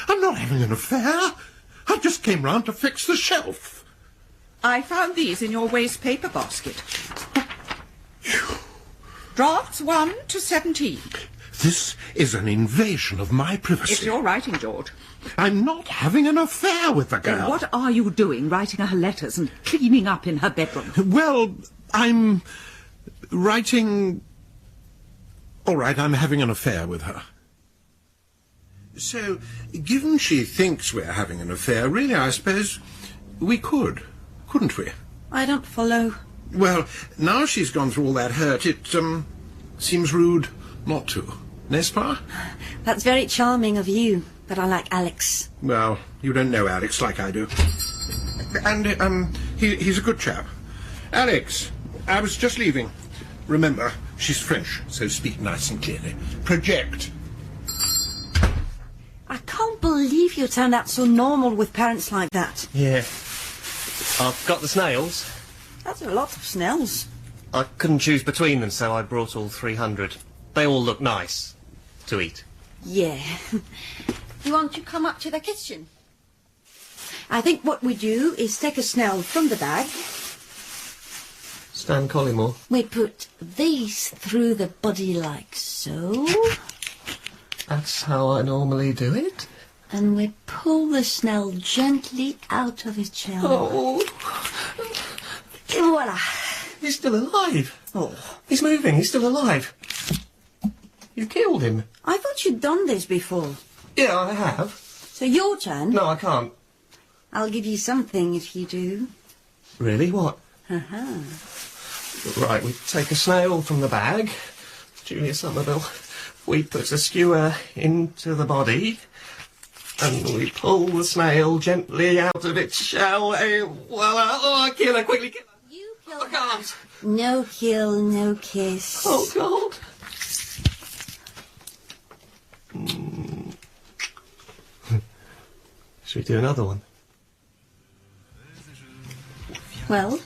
I'm not having an affair. I just came round to fix the shelf. I found these in your waste paper basket. Drafts 1 to 17. This is an invasion of my privacy. It's your writing, George. I'm not having an affair with the girl. Then what are you doing, writing her letters and cleaning up in her bedroom? Well, I'm writing... All right, I'm having an affair with her. So, given she thinks we're having an affair, really, I suppose we could, couldn't we? I don't follow. Well, now she's gone through all that hurt, it, seems rude not to. N'est-ce pas? That's very charming of you, but I like Alex. Well, you don't know Alex like I do. And, he's a good chap. Alex, I was just leaving. Remember, she's French, so speak nice and clearly. Project. I can't believe you turned out so normal with parents like that. Yeah. I've got the snails. That's a lot of snails. I couldn't choose between them, so I brought all 300. They all look nice to eat. Yeah. You want to come up to the kitchen? I think what we do is take a snail from the bag. Stan Collymore. We put these through the body like so. That's how I normally do it. And we pull the snail gently out of its shell. Oh, Voila. he's still alive. Oh. He's moving, he's still alive. You killed him. I thought you'd done this before. Yeah, I have. So your turn. No, I can't. I'll give you something if you do. Really? What? Uh-huh. Right, we take a snail from the bag. Julia Somerville. We put a skewer into the body. And we pull the snail gently out of its shell. Voila! Oh, kill her, quickly kill her. You kill I can't. No kill, no kiss. Oh, God. Should we do another one? Well,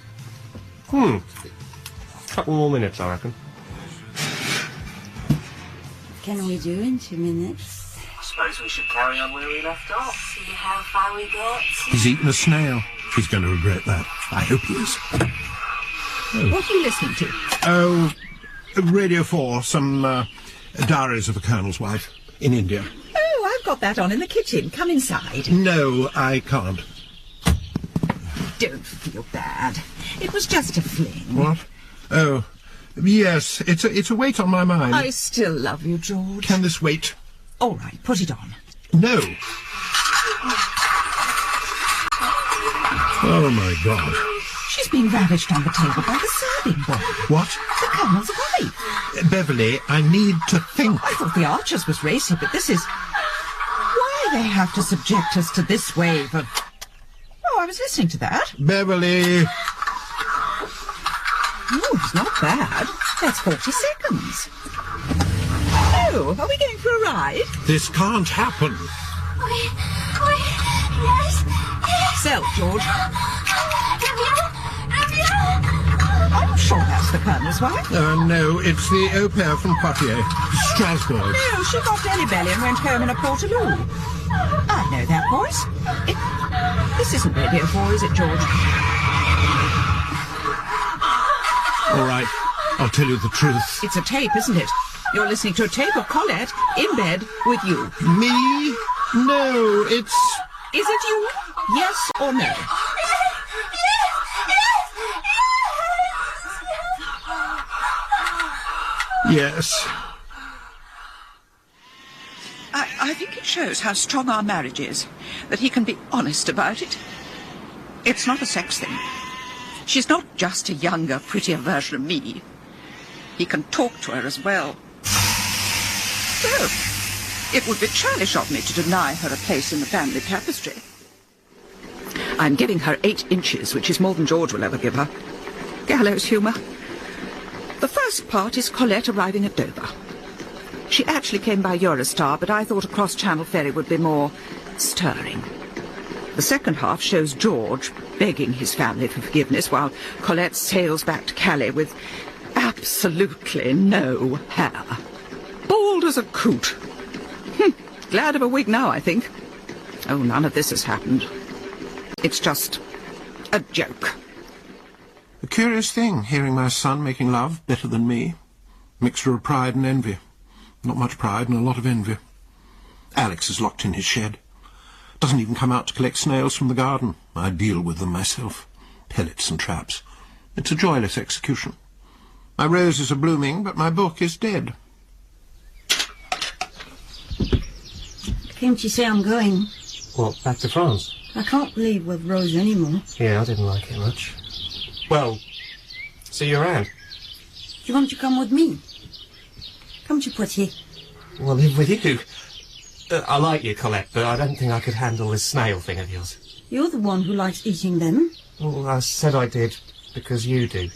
Couple more minutes, I reckon. can we do in 2 minutes? I suppose we should carry on where we left off. See how far we get. He's eaten a snail. He's going to regret that. I hope he is. What are you listening to? Oh, Radio 4, some diaries of a colonel's wife in India. Oh, I've got that on in the kitchen. Come inside. No, I can't. Don't feel bad. It was just a fling. What? Oh, yes, it's a weight on my mind. I still love you, George. Can this wait? All right, put it on. No. Oh, my God. She's being ravished on the table by the serving boy. What? The Colonel's wife. Beverly, I need to think. I thought the Archers was racy, but this is... Why they have to subject us to this wave of... Oh, I was listening to that. Beverly. Oh, it's not bad. That's 40 seconds. Oh, are we going for a ride? This can't happen. Yes. Sell, George. I'm sure that's the Colonel's wife. No, it's the au pair from Poitiers, Strasbourg. No, she got belly and went home in a Portaloo. I know that voice. This isn't Radio 4, is it, George? All right, I'll tell you the truth. It's a tape, isn't it? You're listening to a tape of Colette in bed with you. Me? No, it's... Is it you? Yes or no? Yes. I think it shows how strong our marriage is, that he can be honest about it. It's not a sex thing. She's not just a younger, prettier version of me. He can talk to her as well. So, it would be churlish of me to deny her a place in the family tapestry. I'm giving her 8 inches, which is more than George will ever give her. Gallows humour. The first part is Colette arriving at Dover. She actually came by Eurostar, but I thought a cross-channel ferry would be more stirring. The second half shows George begging his family for forgiveness while Colette sails back to Calais with absolutely no hair. Bald as a coot. Glad of a wig now, I think. Oh, none of this has happened. It's just a joke. A curious thing, hearing my son making love better than me. Mixture of pride and envy. Not much pride and a lot of envy. Alex is locked in his shed. Doesn't even come out to collect snails from the garden. I deal with them myself. Pellets and traps. It's a joyless execution. My roses are blooming, but my book is dead. Can't you say I'm going? What, back to France? I can't leave with Rose anymore. Yeah, I didn't like it much. Well, see you around. Do you want to come with me? Come to Poitiers. Well, live with you. I like you, Colette, but I don't think I could handle this snail thing of yours. You're the one who likes eating them. Well, I said I did because you do.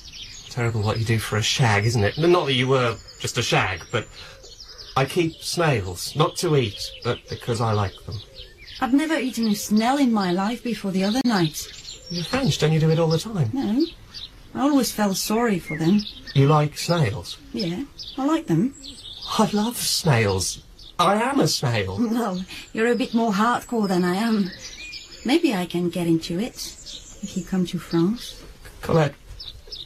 Terrible what you do for a shag, isn't it? Not that you were just a shag, but I keep snails, not to eat, but because I like them. I've never eaten a snail in my life before the other night. You're French, don't you do it all the time? No, I always felt sorry for them. You like snails? Yeah, I like them. I love snails. I am a snail. Well, you're a bit more hardcore than I am. Maybe I can get into it, if you come to France. Colette,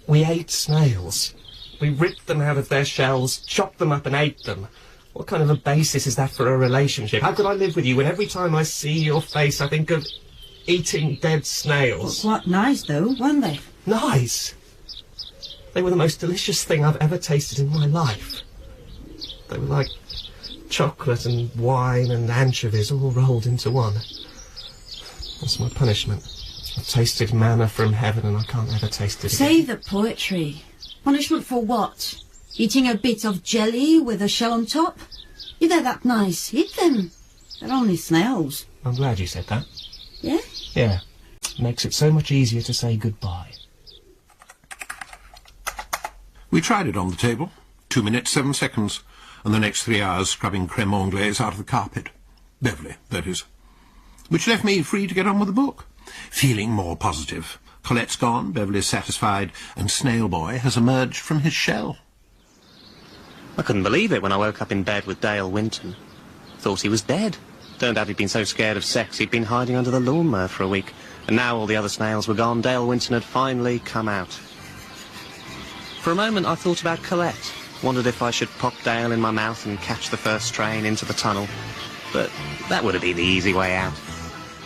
we ate snails. We ripped them out of their shells, chopped them up and ate them. What kind of a basis is that for a relationship? How could I live with you when every time I see your face I think of eating dead snails? Well, quite nice, though, weren't they? Nice? They were the most delicious thing I've ever tasted in my life. They were like chocolate and wine and anchovies all rolled into one. That's my punishment. I've tasted manna from heaven and I can't ever taste it Say again. the poetry. Punishment for what? Eating a bit of jelly with a shell on top? If they're that nice, eat them. They're only snails. I'm glad you said that. Yeah? Yeah. Makes it so much easier to say goodbye. We tried it on the table. 2 minutes, 7 seconds. And the next 3 hours scrubbing creme anglaise out of the carpet. Beverly, that is. Which left me free to get on with the book. Feeling more positive. Colette's gone, Beverly's satisfied, and Snail Boy has emerged from his shell. I couldn't believe it when I woke up in bed with Dale Winton. Thought he was dead. Turned out he'd been so scared of sex he'd been hiding under the lawnmower for a week. And now all the other snails were gone, Dale Winton had finally come out. For a moment I thought about Colette. Wondered if I should pop Dale in my mouth and catch the first train into the tunnel. But that would have been the easy way out.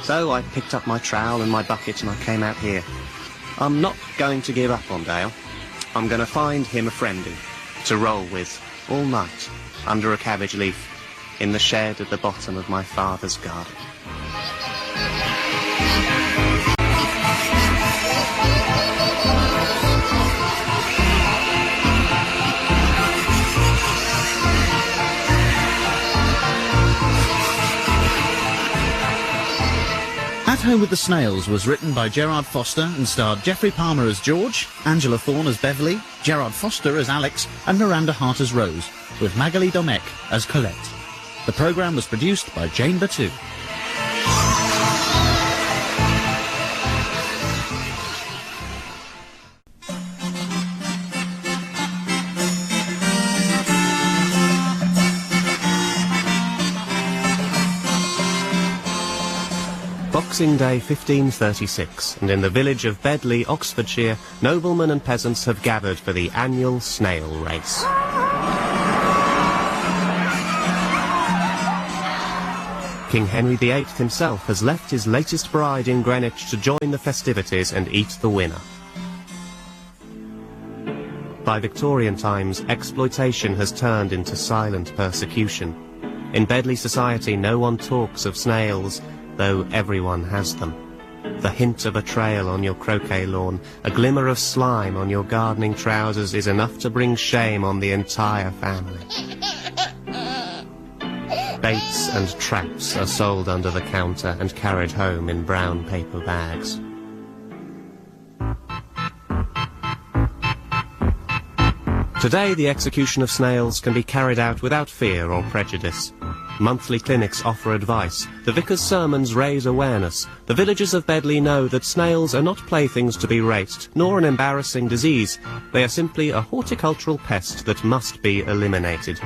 So I picked up my trowel and my bucket and I came out here. I'm not going to give up on Dale. I'm going to find him a friendie to roll with all night under a cabbage leaf in the shed at the bottom of my father's garden. At Home with the Snails was written by Gerard Foster and starred Geoffrey Palmer as George, Angela Thorne as Beverly, Gerard Foster as Alex and Miranda Hart as Rose, with Magali Domecq as Colette. The programme was produced by Jane Batu. Boxing Day 1536, and in the village of Bedley, Oxfordshire, noblemen and peasants have gathered for the annual snail race. King Henry VIII himself has left his latest bride in Greenwich to join the festivities and eat the winner. By Victorian times, exploitation has turned into silent persecution. In Bedley society, no one talks of snails, though everyone has them. The hint of a trail on your croquet lawn, a glimmer of slime on your gardening trousers is enough to bring shame on the entire family. Baits and traps are sold under the counter and carried home in brown paper bags. Today, the execution of snails can be carried out without fear or prejudice. Monthly clinics offer advice, the vicar's sermons raise awareness, the villagers of Bedley know that snails are not playthings to be raced, nor an embarrassing disease. They are simply a horticultural pest that must be eliminated.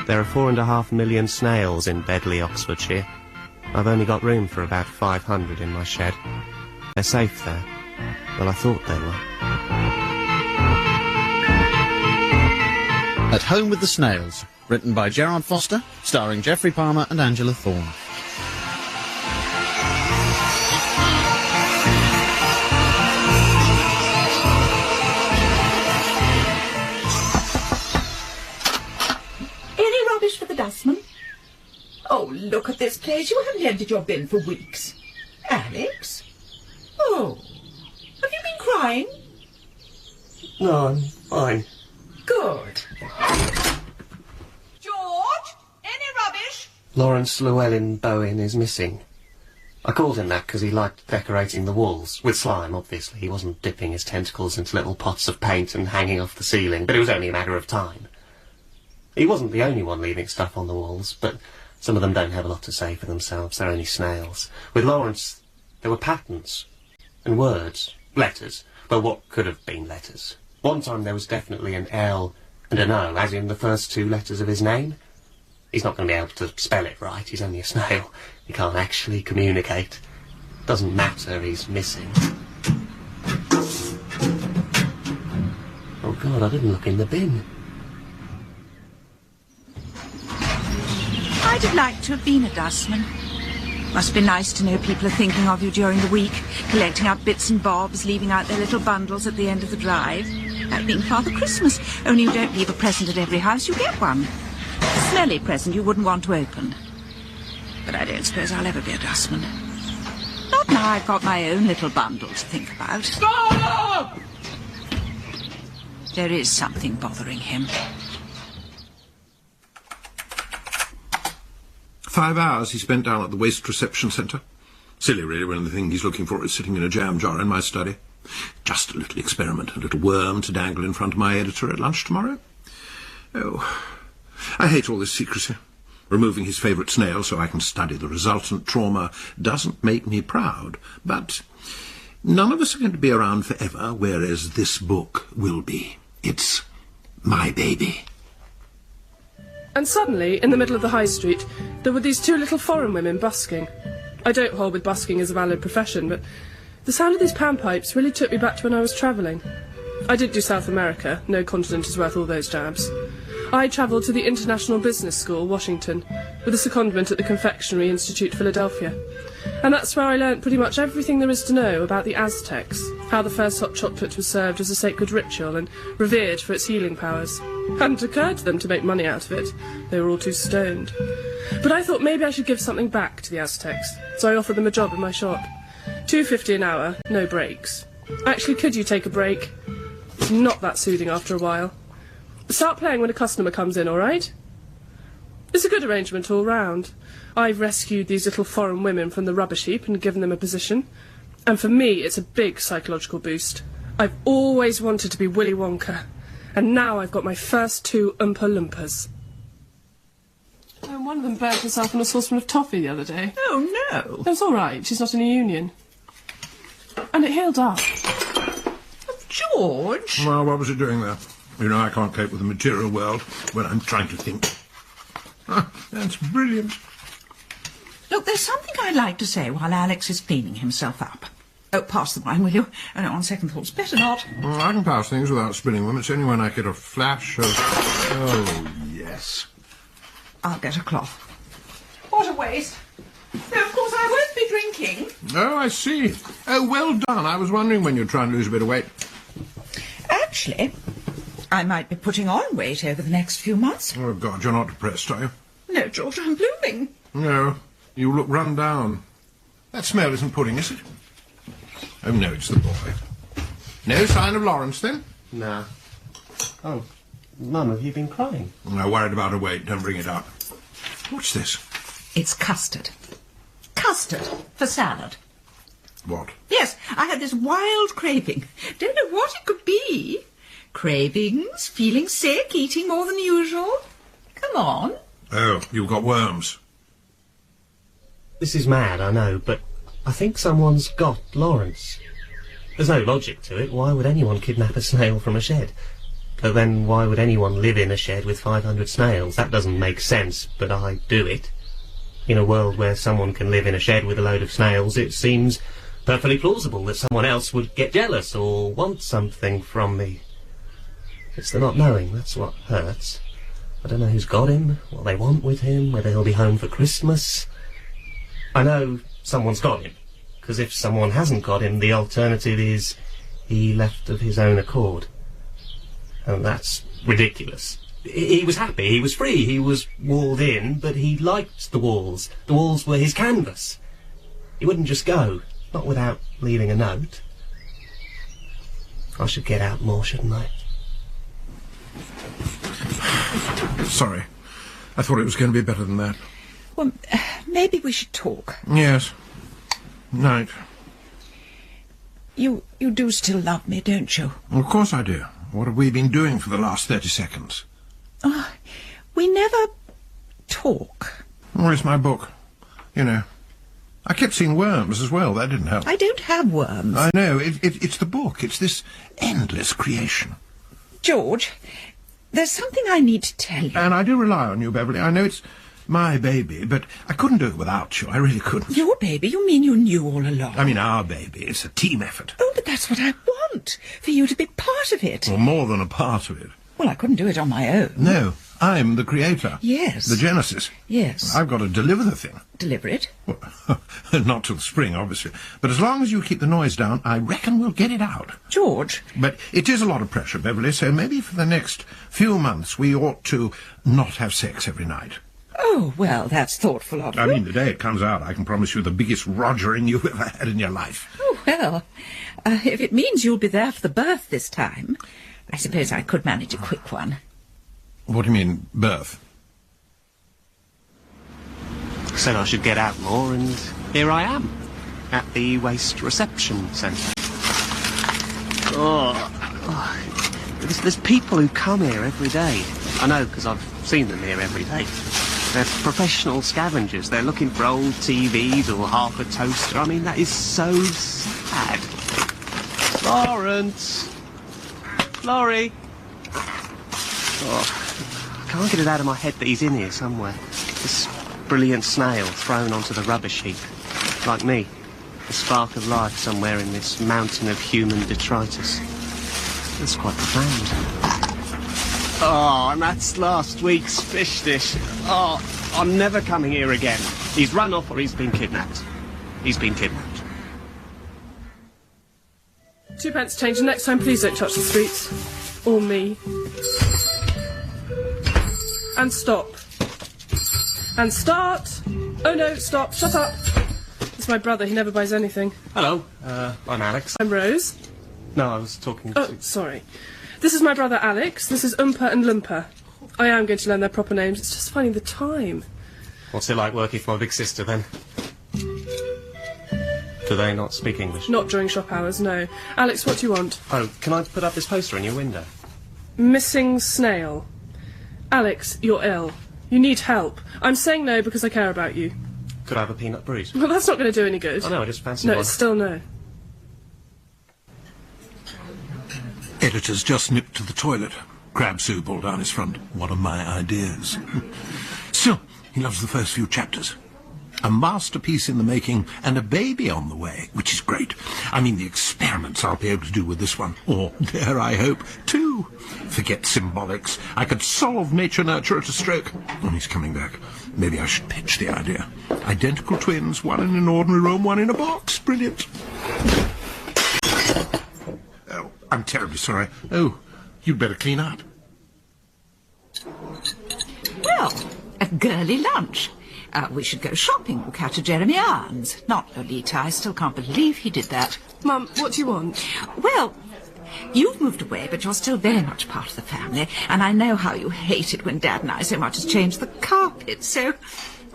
There are 4.5 million snails in Bedley, Oxfordshire. I've only got room for about 500 in my shed. They're safe there. Well, I thought they were. At Home with the Snails, written by Gerard Foster, starring Geoffrey Palmer and Angela Thorne. Any rubbish for the dustman? Oh, look at this place. You haven't emptied your bin for weeks. Alex? Oh, have you been crying? No, I'm fine. Good. George, any rubbish? Lawrence Llewellyn Bowen is missing. I called him that because he liked decorating the walls, with slime, obviously. He wasn't dipping his tentacles into little pots of paint and hanging off the ceiling, but it was only a matter of time. He wasn't the only one leaving stuff on the walls, but some of them don't have a lot to say for themselves. They're only snails. With Lawrence, there were patterns and words, letters. Well, what could have been letters? One time there was definitely an L and an O, as in the first two letters of his name. He's not going to be able to spell it right. He's only a snail. He can't actually communicate. Doesn't matter, he's missing. Oh God, I didn't look in the bin. I'd have liked to have been a dustman. Must be nice to know people are thinking of you during the week, collecting up bits and bobs, leaving out their little bundles at the end of the drive. That being Father Christmas, only you don't leave a present at every house, you get one. A smelly present you wouldn't want to open. But I don't suppose I'll ever be a dustman. Not now I've got my own little bundle to think about. Stop! There is something bothering him. 5 hours he spent down at the waste reception centre. Silly, really, when the thing he's looking for is sitting in a jam jar in my study. Just a little experiment, a little worm to dangle in front of my editor at lunch tomorrow. Oh, I hate all this secrecy. Removing his favourite snail so I can study the resultant trauma doesn't make me proud. But none of us are going to be around forever, whereas this book will be. It's my baby. And suddenly, in the middle of the high street, there were these two little foreign women busking. I don't hold with busking as a valid profession, but the sound of these panpipes really took me back to when I was travelling. I did do South America. No continent is worth all those jabs. I travelled to the International Business School, Washington, with a secondment at the Confectionery Institute, Philadelphia. And that's where I learnt pretty much everything there is to know about the Aztecs, how the first hot chocolate was served as a sacred ritual and revered for its healing powers. Hadn't occurred to them to make money out of it. They were all too stoned. But I thought maybe I should give something back to the Aztecs, so I offered them a job in my shop. $2.50 an hour, no breaks. Actually, could you take a break? It's not that soothing after a while. Start playing when a customer comes in, all right? It's a good arrangement all round. I've rescued these little foreign women from the rubbish heap and given them a position. And for me, it's a big psychological boost. I've always wanted to be Willy Wonka. And now I've got my first 2 Oompa Loompas. And one of them burnt herself on a saucepan of toffee the other day. Oh, no. It was all right. She's not in a union. And it healed up. George? Well, what was it doing there? You know, I can't cope with the material world when I'm trying to think. Ah, that's brilliant. Look, there's something I'd like to say while Alex is cleaning himself up. Oh, pass the wine, will you? Oh, no, on second thoughts, better not. Well, I can pass things without spilling them. It's only when I get a flash of... Oh, yes. I'll get a cloth. What a waste. No, of course I won't be drinking. Oh, I see. Oh, well done. I was wondering when you're trying to lose a bit of weight. Actually, I might be putting on weight over the next few months. Oh, God, you're not depressed, are you? No, George, I'm blooming. No, you look run down. That smell isn't pudding, is it? Oh, no, it's the boy. No sign of Lawrence, then? No. Oh, Mum, have you been crying? I'm worried about her weight. Don't bring it up. What's this? It's custard. Custard for salad. What? Yes, I had this wild craving. Don't know what it could be. Cravings, feeling sick, eating more than usual. Come on. Oh, you've got worms. This is mad, I know, but I think someone's got Lawrence. There's no logic to it. Why would anyone kidnap a snail from a shed? But then why would anyone live in a shed with 500 snails? That doesn't make sense, but I do it. In a world where someone can live in a shed with a load of snails, it seems perfectly plausible that someone else would get jealous or want something from me. It's the not knowing, that's what hurts. I don't know who's got him, what they want with him, whether he'll be home for Christmas. I know someone's got him, because if someone hasn't got him, the alternative is he left of his own accord. And that's ridiculous. He was happy, he was free, he was walled in, but he liked the walls. The walls were his canvas. He wouldn't just go, not without leaving a note. I should get out more, shouldn't I? Sorry. I thought it was going to be better than that. Well, maybe we should talk. Yes. Night. You do still love me, don't you? Of course I do. What have we been doing for the last 30 seconds? Oh, we never talk. Where's my book? You know. I kept seeing worms as well. That didn't help. I don't have worms. I know. It's the book. It's this endless creation. George, there's something I need to tell you. And I do rely on you, Beverly. I know it's my baby, but I couldn't do it without you. I really couldn't. Your baby? You mean you knew all along? I mean our baby. It's a team effort. Oh, but that's what I want. For you to be part of it. Well, more than a part of it. Well, I couldn't do it on my own. No, I'm the creator. Yes. The genesis. Yes. I've got to deliver the thing. Deliver it? Well, not till spring, obviously. But as long as you keep the noise down, I reckon we'll get it out. George. But it is a lot of pressure, Beverly, so maybe for the next few months we ought to not have sex every night. Oh, well, that's thoughtful of you. I mean, the day it comes out, I can promise you the biggest rogering you've ever had in your life. Oh, well, if it means you'll be there for the birth this time, I suppose I could manage a quick one. What do you mean, birth? Said I should get out more, and here I am, at the Waste Reception Centre. There's people who come here every day. I know, because I've seen them here every day. They're professional scavengers. They're looking for old TVs or half a toaster. I mean, that is so sad. Lawrence! Laurie! Oh, I can't get it out of my head that he's in here somewhere. This brilliant snail thrown onto the rubbish heap. Like me. A spark of life somewhere in this mountain of human detritus. That's quite profound. Oh, and that's last week's fish dish. Oh, I'm never coming here again. He's run off or he's been kidnapped. He's been kidnapped. 2 pence change, and next time please don't touch the sweets. Or me. And stop. And start. Oh no, stop, shut up. It's my brother, he never buys anything. Hello, I'm Alex. I'm Rose. No, I was talking Oh, to... sorry. This is my brother Alex, this is Oompa and Loompa. I am going to learn their proper names. It's just finding the time. What's it like working for my big sister, then? Do they not speak English? Not during shop hours, no. Alex, what do you want? Oh, can I put up this poster in your window? Missing snail. Alex, you're ill. You need help. I'm saying no because I care about you. Could I have a peanut brie? Well, that's not going to do any good. Oh, no, I just fancied No, one. it's still no. Editor's just nipped to the toilet. Crab soup all down his front. One of my ideas. Still, he loves the first few chapters. A masterpiece in the making and a baby on the way, which is great. I mean, the experiments I'll be able to do with this one. Or, dare I hope, two. Forget symbolics. I could solve nature-nurture at a stroke. Oh, he's coming back. Maybe I should pitch the idea. Identical twins, one in an ordinary room, one in a box. Brilliant. Oh, I'm terribly sorry. Oh, you'd better clean up. Well, a girly lunch. We should go shopping or catch a Jeremy Irons. Not Lolita. I still can't believe he did that. Mum, what do you want? Well, you've moved away, but you're still very much part of the family, and I know how you hate it when Dad and I so much as change the carpet, so,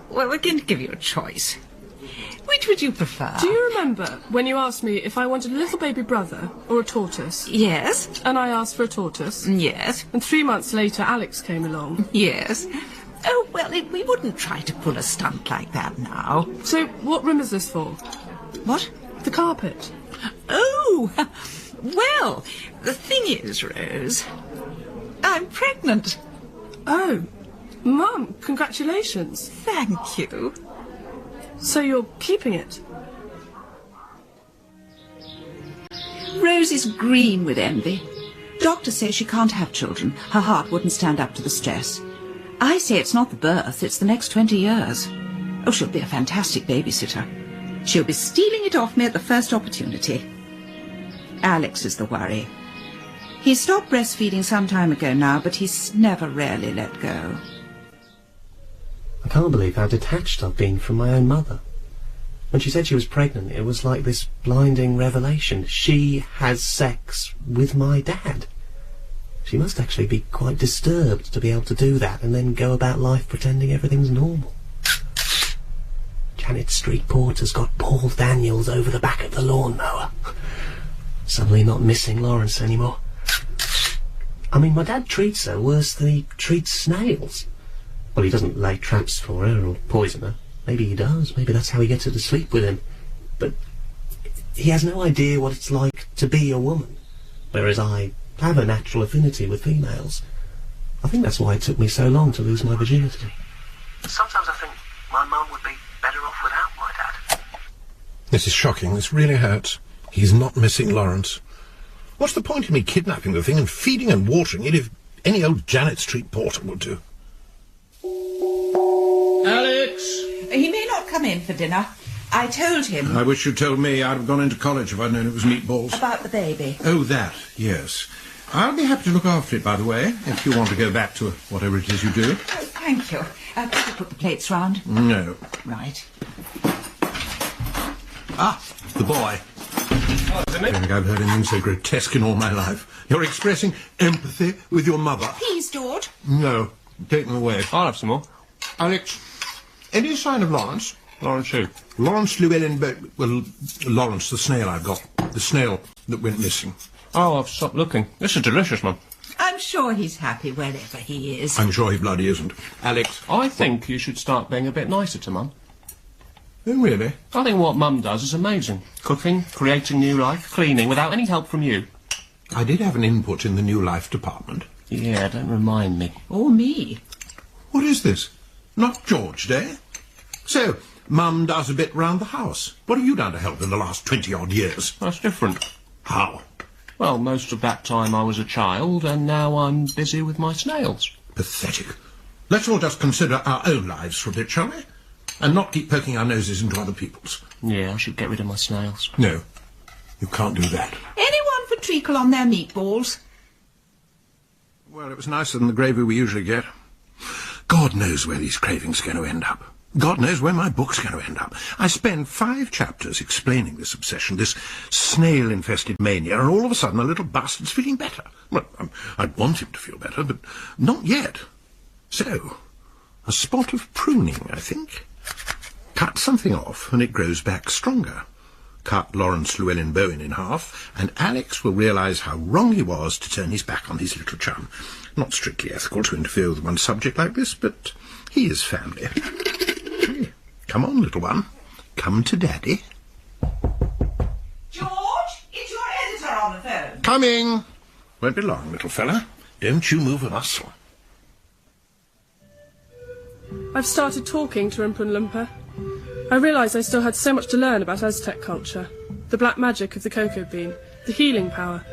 well, we're going to give you a choice. Which would you prefer? Do you remember when you asked me if I wanted a little baby brother or a tortoise? Yes. And I asked for a tortoise? Yes. And 3 months later, Alex came along. Yes. Oh, well, we wouldn't try to pull a stunt like that now. So, what room is this for? What? The carpet. Oh, well, the thing is, Rose, I'm pregnant. Oh, Mum, congratulations. Thank you. So you're keeping it? Rose is green with envy. Doctors say she can't have children. Her heart wouldn't stand up to the stress. I say it's not the birth, it's the next 20 years. Oh, she'll be a fantastic babysitter. She'll be stealing it off me at the first opportunity. Alex is the worry. He stopped breastfeeding some time ago now, but he's never really let go. I can't believe how detached I've been from my own mother. When she said she was pregnant, it was like this blinding revelation. She has sex with my dad. She must actually be quite disturbed to be able to do that and then go about life pretending everything's normal. Janet Street Porter's got Paul Daniels over the back of the lawnmower. Suddenly not missing Lawrence anymore. I mean, my dad treats her worse than he treats Snails. Well, he doesn't lay traps for her or poison her. Maybe he does. Maybe that's how he gets her to sleep with him. But he has no idea what it's like to be a woman, whereas I have a natural affinity with females. I think that's why it took me so long to lose my virginity. Sometimes I think my mum would be better off without my dad. This is shocking. This really hurts. He's not missing Lawrence. What's the point of me kidnapping the thing and feeding and watering it if any old Janet Street Porter will do? Alex! He may not come in for dinner. I told him I wish you'd told me. I'd have gone into college if I'd known it was meatballs. about the baby. Oh, that, yes. I'll be happy to look after it, by the way, if you want to go back to whatever it is you do. Oh, thank you. Could you put the plates round? No. Right. Ah, the boy. I don't think I've heard anything so grotesque in all my life. You're expressing empathy with your mother. Peas, George. No, take them away. I'll have some more. Alex, any sign of Lawrence? Lawrence who? Lawrence Llewellyn, well, Lawrence, the snail I've got. The snail that went missing. Oh, I've stopped looking. This is delicious, Mum. I'm sure he's happy wherever he is. I'm sure he bloody isn't. Alex. I think you should start being a bit nicer to Mum. Oh, really? I think what Mum does is amazing. Cooking, creating new life, cleaning, without any help from you. I did have an input in the New Life department. Yeah, don't remind me. Or me. What is this? Not George Day? So, Mum does a bit round the house. What have you done to help in the last 20-odd years? That's different. How? Well, most of that time I was a child, and now I'm busy with my snails. Pathetic. Let's all just consider our own lives for a bit, shall we? And not keep poking our noses into other people's. Yeah, I should get rid of my snails. No, you can't do that. Anyone for treacle on their meatballs? Well, it was nicer than the gravy we usually get. God knows where these cravings are going to end up. God knows where my book's going to end up. I spend 5 chapters explaining this obsession, this snail-infested mania, and all of a sudden the little bastard's feeling better. Well, I'd want him to feel better, but not yet. So, a spot of pruning, I think. Cut something off and it grows back stronger. Cut Lawrence Llewellyn-Bowen in half, and Alex will realise how wrong he was to turn his back on his little chum. Not strictly ethical to interfere with one's subject like this, but he is family. Hey, come on, little one. Come to Daddy. George, it's your editor on the phone. Coming! Won't be long, little fella. Don't you move a muscle. I've started talking to Oompa Loompa. I realised I still had so much to learn about Aztec culture. The black magic of the cocoa bean, the healing power.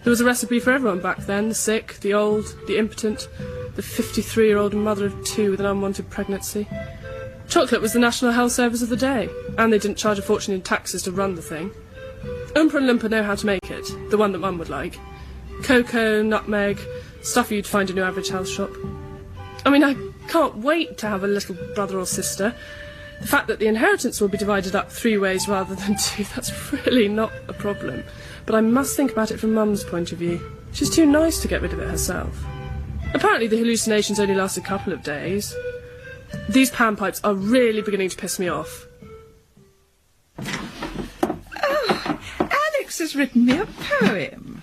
There was a recipe for everyone back then, the sick, the old, the impotent, the 53-year-old mother of 2 with an unwanted pregnancy. Chocolate was the national health service of the day, and they didn't charge a fortune in taxes to run the thing. Oompa and Loompa know how to make it, the one that Mum would like. Cocoa, nutmeg, stuff you'd find in your average health shop. I mean, I can't wait to have a little brother or sister. The fact that the inheritance will be divided up 3 ways rather than 2, that's really not a problem. But I must think about it from Mum's point of view. She's too nice to get rid of it herself. Apparently the hallucinations only last a couple of days. These panpipes are really beginning to piss me off. Oh, Alex has written me a poem.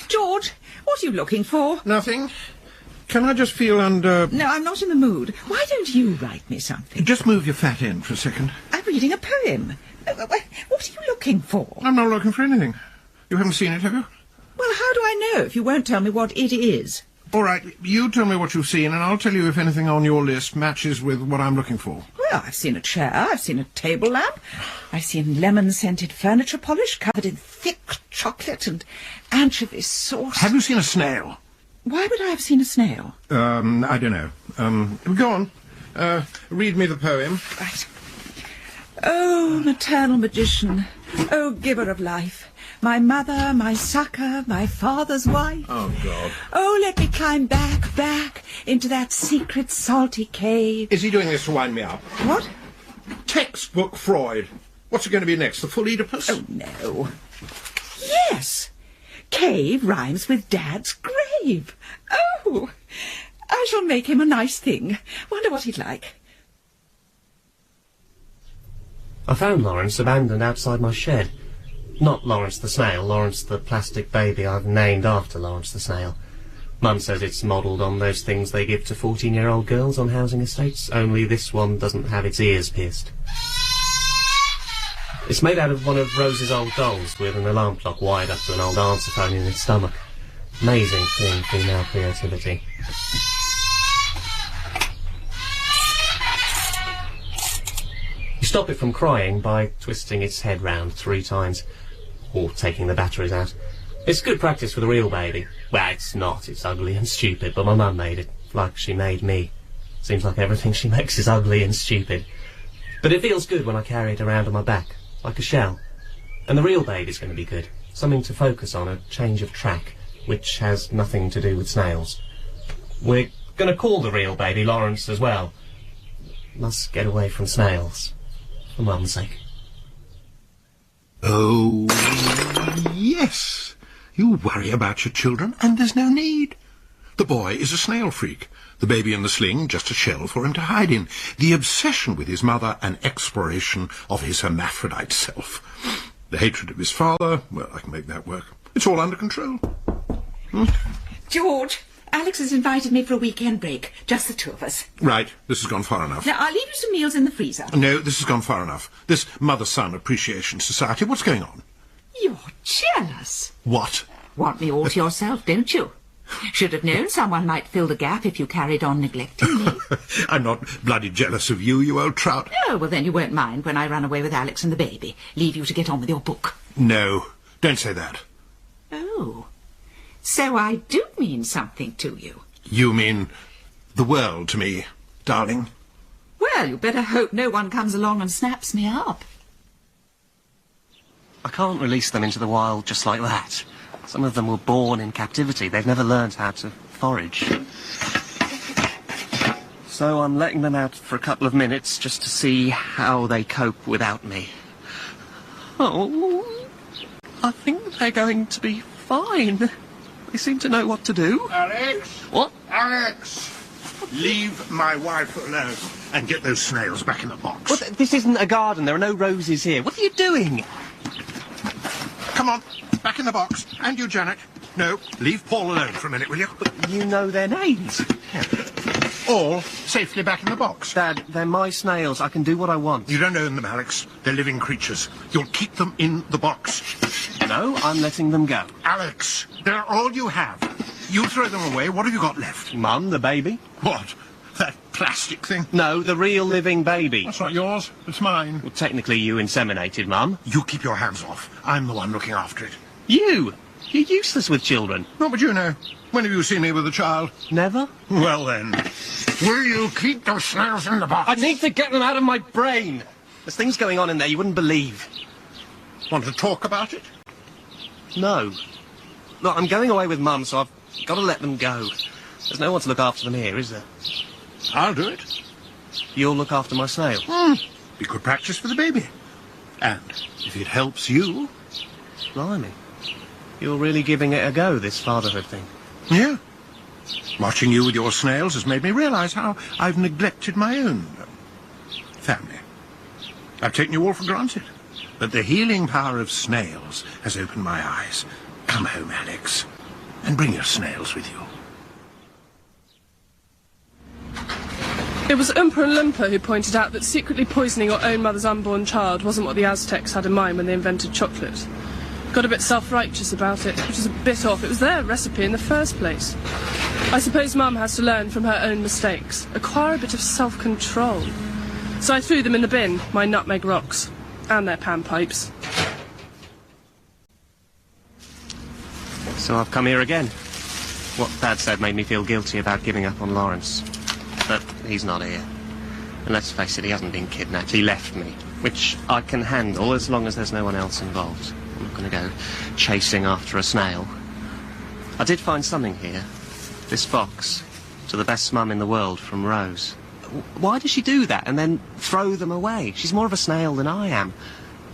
George, what are you looking for? Nothing. Can I just feel under... No, I'm not in the mood. Why don't you write me something? Just move your fat end for a second. I'm reading a poem. What are you looking for? I'm not looking for anything. You haven't seen it, have you? Well, how do I know if you won't tell me what it is? All right, you tell me what you've seen, and I'll tell you if anything on your list matches with what I'm looking for. Well, I've seen a chair, I've seen a table lamp, I've seen lemon-scented furniture polish covered in thick chocolate and anchovy sauce. Have you seen a snail? Why would I have seen a snail? I don't know. Go on. Read me the poem. Right. Oh, maternal magician, oh, giver of life, my mother, my succor, my father's wife. Oh, God. Oh, let me climb back into that secret salty cave. Is he doing this to wind me up? What? Textbook Freud. What's it going to be next, the full Oedipus? Oh, no. Yes. Cave rhymes with Dad's grave. Oh, I shall make him a nice thing. Wonder what he'd like. I found Lawrence abandoned outside my shed. Not Lawrence the snail, Lawrence the plastic baby I've named after Lawrence the snail. Mum says it's modelled on those things they give to 14-year-old girls on housing estates, only this one doesn't have its ears pierced. It's made out of one of Rose's old dolls with an alarm clock wired up to an old answer phone in its stomach. Amazing thing, female creativity. You stop it from crying by twisting its head round 3 times, or taking the batteries out. It's good practice for the real baby. Well, it's not, it's ugly and stupid, but my mum made it, like she made me. Seems like everything she makes is ugly and stupid. But it feels good when I carry it around on my back, like a shell. And the real baby's going to be good. Something to focus on, a change of track, which has nothing to do with snails. We're going to call the real baby Lawrence as well. Must get away from snails. For Mum's sake. Oh, yes. You worry about your children, and there's no need. The boy is a snail freak. The baby in the sling, just a shell for him to hide in. The obsession with his mother, an exploration of his hermaphrodite self. The hatred of his father, well, I can make that work. It's all under control. George, Alex has invited me for a weekend break. Just the 2 of us. Right, this has gone far enough. Now, I'll leave you some meals in the freezer. No, this has gone far enough. This Mother-Son Appreciation Society, what's going on? You're jealous. What? Want me all to yourself, don't you? Should have known someone might fill the gap if you carried on neglecting me. I'm not bloody jealous of you, you old trout. Oh, well, then you won't mind when I run away with Alex and the baby. Leave you to get on with your book. No, don't say that. Oh, so I do mean something to you. You mean the world to me, darling. Well, you better hope no one comes along and snaps me up. I can't release them into the wild just like that. Some of them were born in captivity. They've never learned how to forage. So I'm letting them out for a couple of minutes just to see how they cope without me. Oh, I think they're going to be fine. They seem to know what to do. Alex! What? Alex! Leave my wife alone and get those snails back in the box. What? This isn't a garden. There are no roses here. What are you doing? Come on, back in the box. And you, Janet. No, leave Paul alone for a minute, will you? But you know their names. All safely back in the box. Dad, they're my snails. I can do what I want. You don't own them, Alex. They're living creatures. You'll keep them in the box. No, I'm letting them go. Alex, they're all you have. You throw them away, what have you got left? Mum, the baby? What? That plastic thing? No, the real living baby. That's not yours. It's mine. Well, technically you inseminated, Mum. You keep your hands off. I'm the one looking after it. You? You're useless with children. What would you know? When have you seen me with a child? Never? Well then, will you keep those snails in the box? I need to get them out of my brain. There's things going on in there you wouldn't believe. Want to talk about it? No. Look, I'm going away with Mum, so I've got to let them go. There's no one to look after them here, is there? I'll do it. You'll look after my snail? Be good practice for the baby. And if it helps you... Blimey. You're really giving it a go, this fatherhood thing. Yeah. Watching you with your snails has made me realise how I've neglected my own family. I've taken you all for granted. But the healing power of snails has opened my eyes. Come home, Alex, and bring your snails with you. It was Oompa Loompa who pointed out that secretly poisoning your own mother's unborn child wasn't what the Aztecs had in mind when they invented chocolate. Got a bit self-righteous about it, which is a bit off. It was their recipe in the first place. I suppose Mum has to learn from her own mistakes, acquire a bit of self-control. So I threw them in the bin, my nutmeg rocks, and their panpipes. So I've come here again. What Dad said made me feel guilty about giving up on Lawrence. But he's not here. And let's face it, he hasn't been kidnapped. He left me, which I can handle as long as there's no one else involved. I'm not going to go chasing after a snail. I did find something here. This box. To the best mum in the world from Rose. Why does she do that and then throw them away? She's more of a snail than I am.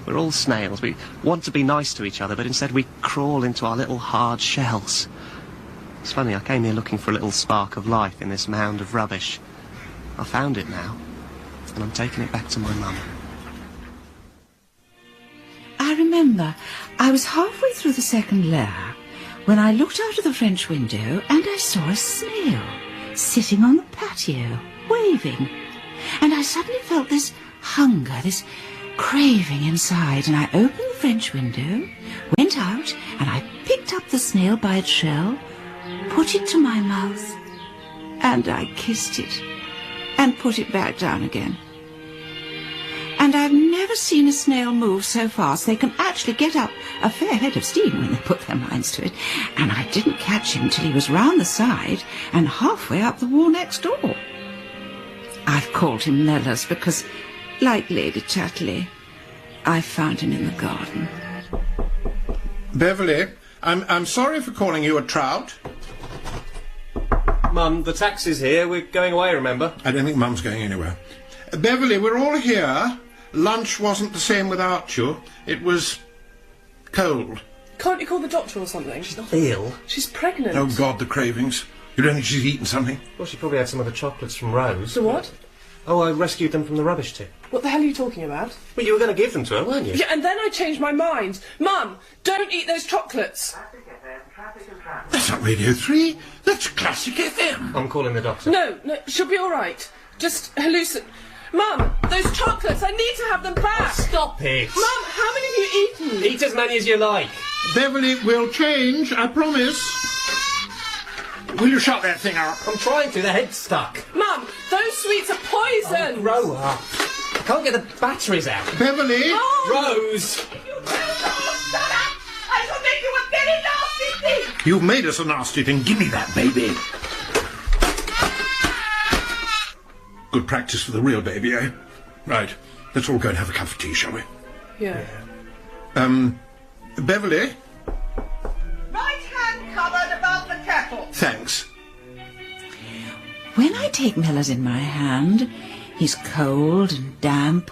We're all snails. We want to be nice to each other, but instead we crawl into our little hard shells. It's funny, I came here looking for a little spark of life in this mound of rubbish. I found it now, and I'm taking it back to my mum. I remember I was halfway through the second layer when I looked out of the French window and I saw a snail sitting on the patio, waving. And I suddenly felt this hunger, this craving inside, and I opened the French window, went out, and I picked up the snail by its shell, put it to my mouth, and I kissed it, and put it back down again. And I've never seen a snail move so fast. They can actually get up a fair head of steam when they put their minds to it. And I didn't catch him till he was round the side and halfway up the wall next door. I've called him Mellors because, like Lady Chatterley, I found him in the garden. Beverly, I'm sorry for calling you a trout. Mum, the taxi's here. We're going away, remember? I don't think Mum's going anywhere. Beverly, we're all here. Lunch wasn't the same without you. It was cold. Can't you call the doctor or something? She's not ill. She's pregnant. Oh, God, the cravings. You don't think she's eaten something? Well, she probably had some of the chocolates from Rose. The what? Oh, I rescued them from the rubbish tip. What the hell are you talking about? Well, you were going to give them to her, weren't you? Yeah, and then I changed my mind. Mum, don't eat those chocolates. That's not Radio 3. That's Classic FM. I'm calling the doctor. No, she'll be all right. Just hallucin... Mum, those chocolates, I need to have them back. Stop it. Mum, how many have you eaten? Eat as many as you like. Beverly, we'll change, I promise. Will you shut that thing up? I'm trying to, the head's stuck. Mum, those sweets are poison. Oh, grow up. I can't get the batteries out. Beverly! Rose! I shall make you a very nasty thing. You've made us a nasty thing. Give me that, baby. Good practice for the real baby, eh? Right. Let's all go and have a cup of tea, shall we? Yeah. Beverly? Right hand covered above the kettle. Thanks. When I take Mellors in my hand, he's cold and damp,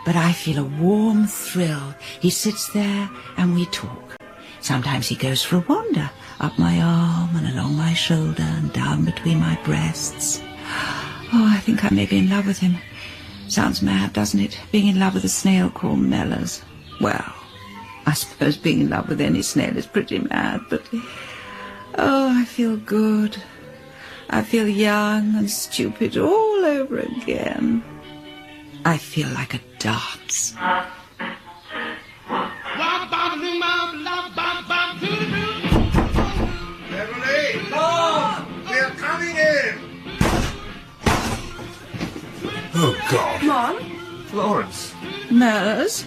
but I feel a warm thrill. He sits there and we talk. It's Sometimes he goes for a wander, up my arm and along my shoulder and down between my breasts. Oh, I think I may be in love with him. Sounds mad, doesn't it? Being in love with a snail called Mellors. Well, I suppose being in love with any snail is pretty mad, but... oh, I feel good. I feel young and stupid all over again. I feel like a dance. Beverly! Mom! We're coming in! Oh, God. Mum? Lawrence. Mellors?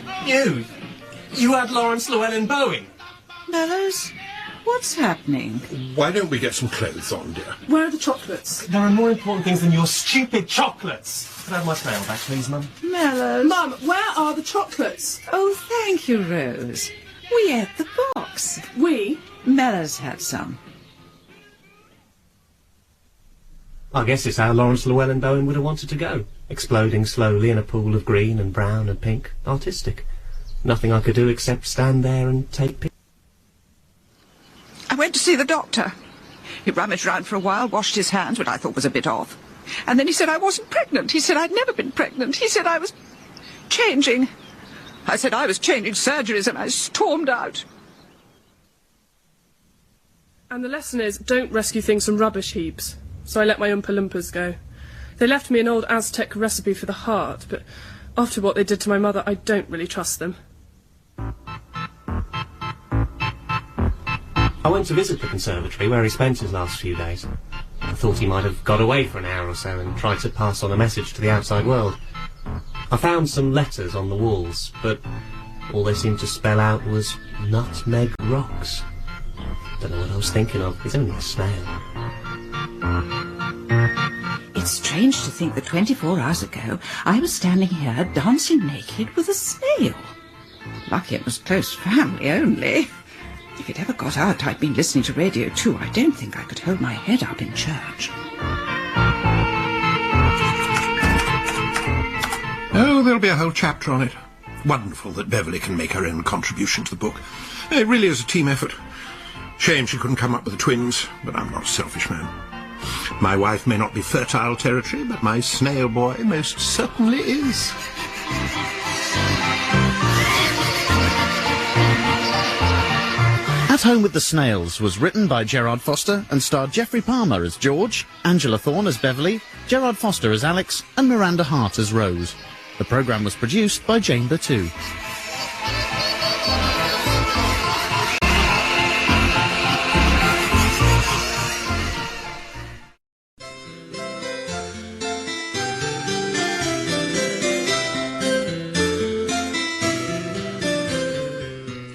You had Lawrence Llewellyn-Bowen. Mellors? What's happening? Why don't we get some clothes on, dear? Where are the chocolates? There are more important things than your stupid chocolates. Could I have my snail back, please, Mum? Mellors? Mum, where are the chocolates? Oh, thank you, Rose. We ate the box. We? Mellors had some. I guess it's how Lawrence Llewellyn-Bowen would have wanted to go. Exploding slowly in a pool of green and brown and pink. Artistic. Nothing I could do except stand there and take pictures. I went to see the doctor. He rummaged round for a while, washed his hands, which I thought was a bit off. And then he said I wasn't pregnant. He said I'd never been pregnant. He said I was changing. I said I was changing surgeries, and I stormed out. And the lesson is, don't rescue things from rubbish heaps. So I let my Oompa Loompas go. They left me an old Aztec recipe for the heart, but after what they did to my mother, I don't really trust them. I went to visit the conservatory where he spent his last few days. I thought he might have got away for an hour or so and tried to pass on a message to the outside world. I found some letters on the walls, but all they seemed to spell out was nutmeg rocks. Don't know what I was thinking of. He's only a snail. It's strange to think that 24 hours ago I was standing here dancing naked with a snail. Lucky it was close family only. If it ever got out I'd been listening to radio too. I don't think I could hold my head up in church. Oh, there'll be a whole chapter on it. Wonderful that Beverly can make her own contribution to the book. It really is a team effort. Shame she couldn't come up with the twins, but I'm not a selfish man. My wife may not be fertile territory, but my snail boy most certainly is. At Home with the Snails was written by Gerard Foster and starred Geoffrey Palmer as George, Angela Thorne as Beverly, Gerard Foster as Alex, and Miranda Hart as Rose. The programme was produced by Jane Batu.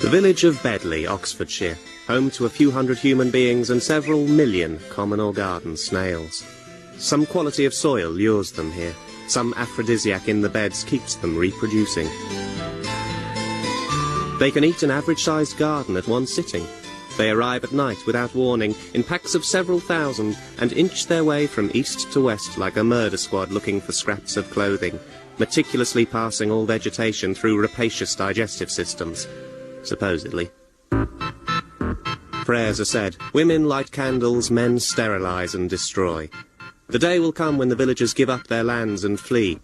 The village of Beverly, Oxfordshire, home to a few hundred human beings and several million common or garden snails. Some quality of soil lures them here. Some aphrodisiac in the beds keeps them reproducing. They can eat an average-sized garden at one sitting. They arrive at night without warning, in packs of several thousand, and inch their way from east to west like a murder squad looking for scraps of clothing, meticulously passing all vegetation through rapacious digestive systems. Supposedly. Prayers are said. Women light candles, men sterilise and destroy. The day will come when the villagers give up their lands and flee.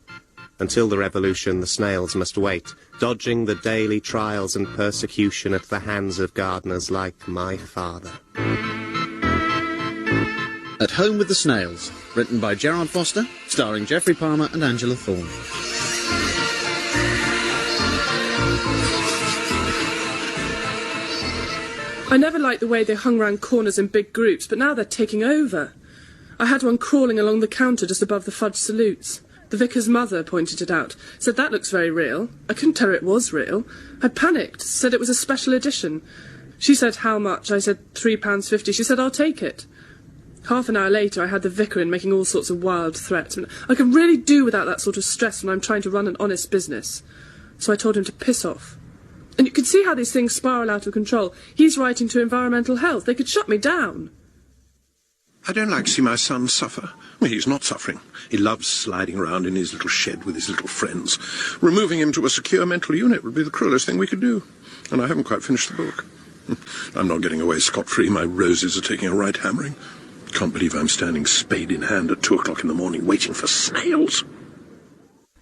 Until the revolution, the snails must wait, dodging the daily trials and persecution at the hands of gardeners like my father. At Home with the Snails, written by Gerard Foster, starring Geoffrey Palmer and Angela Thorne. I never liked the way they hung round corners in big groups, but now they're taking over. I had one crawling along the counter just above the fudge salutes. The vicar's mother pointed it out, said that looks very real. I couldn't tell her it was real. I panicked, said it was a special edition. She said how much? I said £3.50. She said I'll take it. Half an hour later I had the vicar in making all sorts of wild threats. And I can really do without that sort of stress when I'm trying to run an honest business. So I told him to piss off. And you can see how these things spiral out of control. He's writing to Environmental Health. They could shut me down. I don't like to see my son suffer. Well, he's not suffering. He loves sliding around in his little shed with his little friends. Removing him to a secure mental unit would be the cruelest thing we could do. And I haven't quite finished the book. I'm not getting away scot-free. My roses are taking a right hammering. Can't believe I'm standing spade in hand at 2 o'clock in the morning waiting for snails.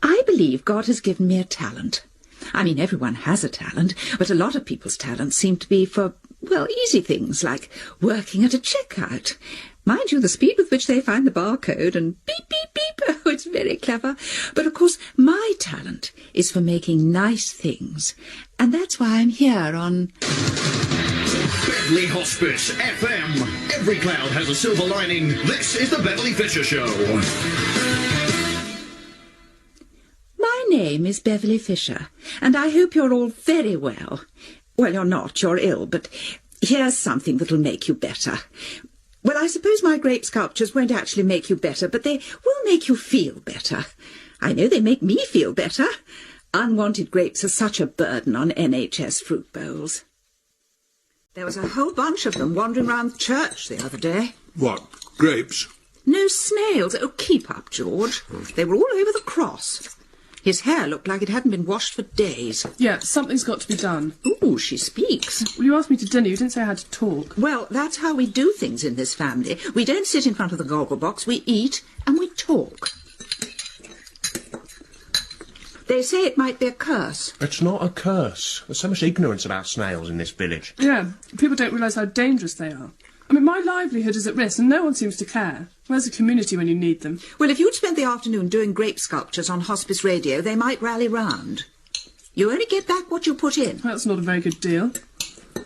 I believe God has given me a talent. I mean, everyone has a talent, but a lot of people's talents seem to be for, well, easy things like working at a checkout. Mind you, the speed with which they find the barcode and beep, beep, beep, oh, it's very clever. But of course, my talent is for making nice things. And that's why I'm here on... Beverly Hospice FM. Every cloud has a silver lining. This is the Beverly Fisher Show. My name is Beverly Fisher, and I hope you're all very well. Well, you're not, you're ill, but here's something that'll make you better. Well, I suppose my grape sculptures won't actually make you better, but they will make you feel better. I know they make me feel better. Unwanted grapes are such a burden on NHS fruit bowls. There was a whole bunch of them wandering round the church the other day. What, grapes? No, snails. Oh, keep up, George. They were all over the cross. His hair looked like it hadn't been washed for days. Yeah, something's got to be done. Ooh, she speaks. Well, you asked me to dinner. You didn't say I had to talk. Well, that's how we do things in this family. We don't sit in front of the goggle box. We eat and we talk. They say it might be a curse. It's not a curse. There's so much ignorance about snails in this village. Yeah, people don't realise how dangerous they are. I mean, my livelihood is at risk and no one seems to care. Where's the community when you need them? Well, if you'd spent the afternoon doing grape sculptures on hospice radio, they might rally round. You only get back what you put in. That's not a very good deal.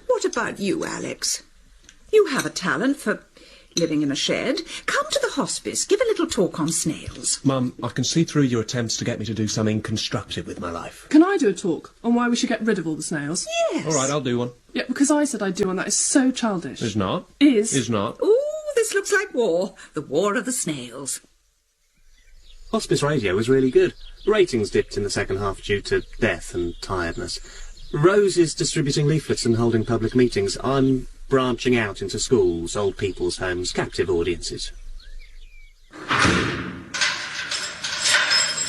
What about you, Alex? You have a talent for living in a shed. Come to the hospice. Give a little talk on snails. Mum, I can see through your attempts to get me to do something constructive with my life. Can I do a talk on why we should get rid of all the snails? Yes. All right, I'll do one. Yeah, because I said I'd do one. That is so childish. Is not. Is not. Ooh, this looks like war. The war of the snails. Hospice radio was really good. Ratings dipped in the second half due to death and tiredness. Rose is distributing leaflets and holding public meetings. I'm branching out into schools, old people's homes, captive audiences.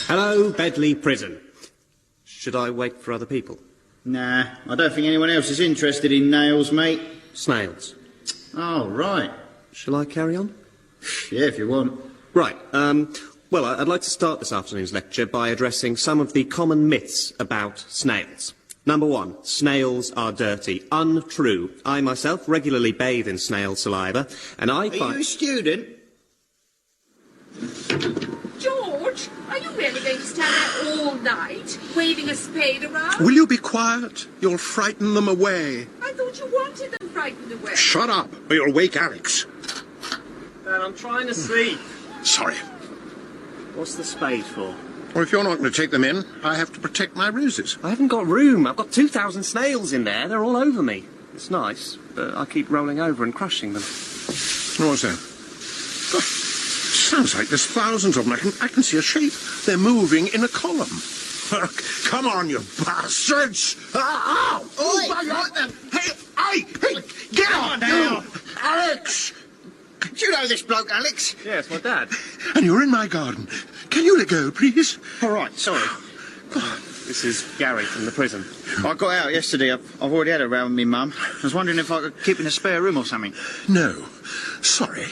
Hello, Bedley Prison. Should I wait for other people? Nah, I don't think anyone else is interested in nails, mate. Snails. Oh, right. Shall I carry on? Yeah, if you want. Right, well, I'd like to start this afternoon's lecture by addressing some of the common myths about snails. Number 1, snails are dirty. Untrue. I myself regularly bathe in snail saliva, and I find... Are you a student? George, are you really going to stand there all night, waving a spade around? Will you be quiet? You'll frighten them away. I thought you wanted them frightened away. Shut up, or you'll wake Alex. Dad, I'm trying to sleep. Sorry. What's the spade for? Well, if you're not going to take them in, I have to protect my roses. I haven't got room. I've got 2,000 snails in there. They're all over me. It's nice, but I keep rolling over and crushing them. What's that? Oh, sounds like there's thousands of them. I can see a shape. They're moving in a column. Come on, you bastards! Ow! Oh, hey! Get on now! Alex! Do you know this bloke, Alex? Yeah, it's my dad. And you're in my garden. Can you let go, please? All right, sorry. This is Gary from the prison. I got out yesterday. I've already had a row with me mum. I was wondering if I could keep in a spare room or something. No. Sorry.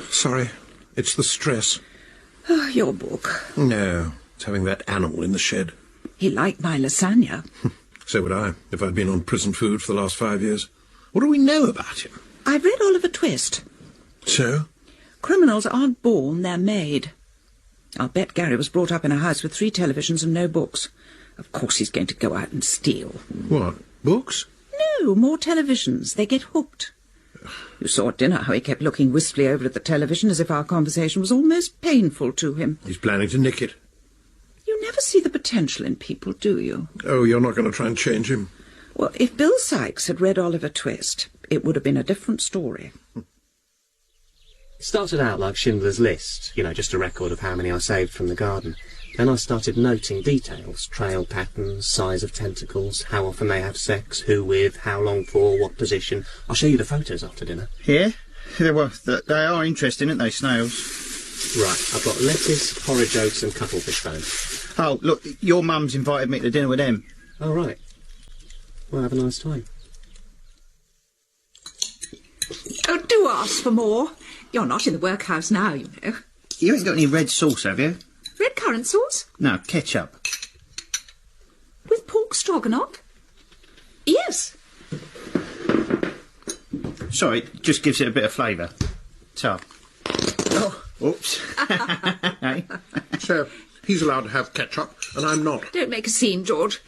Sorry. It's the stress. Oh, your book. No. It's having that animal in the shed. He liked my lasagna. So would I, if I'd been on prison food for the last 5 years. What do we know about him? I've read Oliver Twist. So? Criminals aren't born, they're made. I'll bet Gary was brought up in a house with 3 televisions and no books. Of course he's going to go out and steal. What? Books? No, more televisions. They get hooked. You saw at dinner how he kept looking wistfully over at the television as if our conversation was almost painful to him. He's planning to nick it. You never see the potential in people, do you? Oh, you're not going to try and change him? Well, if Bill Sykes had read Oliver Twist, it would have been a different story. It started out like Schindler's List, just a record of how many I saved from the garden. Then I started noting details, trail patterns, size of tentacles, how often they have sex, who with, how long for, what position. I'll show you the photos after dinner. Yeah? Well, they are interesting, aren't they, snails? Right, I've got lettuce, porridge oats and cuttlefish bones. Oh, look, your mum's invited me to dinner with them. Oh, right. Well, have a nice time. Oh, do ask for more. You're not in the workhouse now, you know. You ain't got any red sauce, have you? Red currant sauce? No, ketchup. With pork stroganoff? Yes. Sorry, it just gives it a bit of flavour. So. Oh, oops. Hey. So, he's allowed to have ketchup, and I'm not. Don't make a scene, George.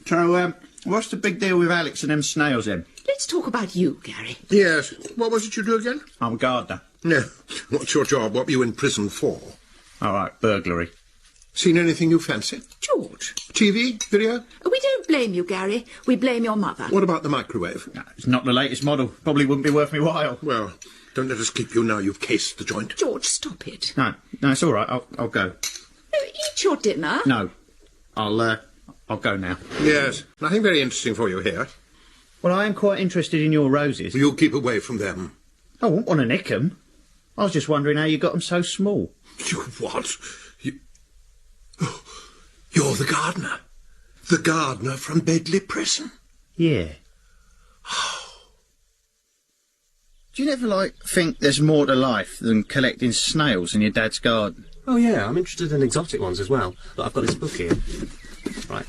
So, what's the big deal with Alex and them snails, then? Let's talk about you, Gary. Yes. What was it you do again? I'm a gardener. No. What's your job? What were you in prison for? All right, burglary. Seen anything you fancy? George. TV? Video? We don't blame you, Gary. We blame your mother. What about the microwave? No, it's not the latest model. Probably wouldn't be worth me while. Well, don't let us keep you now you've cased the joint. George, stop it. No, it's all right. I'll go. No, eat your dinner. No, I'll go now. Yes. Nothing very interesting for you here. Well, I am quite interested in your roses. You keep away from them. I won't want to nick 'em. I was just wondering how you got 'em so small. You what? You're the gardener. The gardener from Beverly prison. Yeah. Do you never, think there's more to life than collecting snails in your dad's garden? Oh, yeah, I'm interested in exotic ones as well. Look, I've got this book here. Right,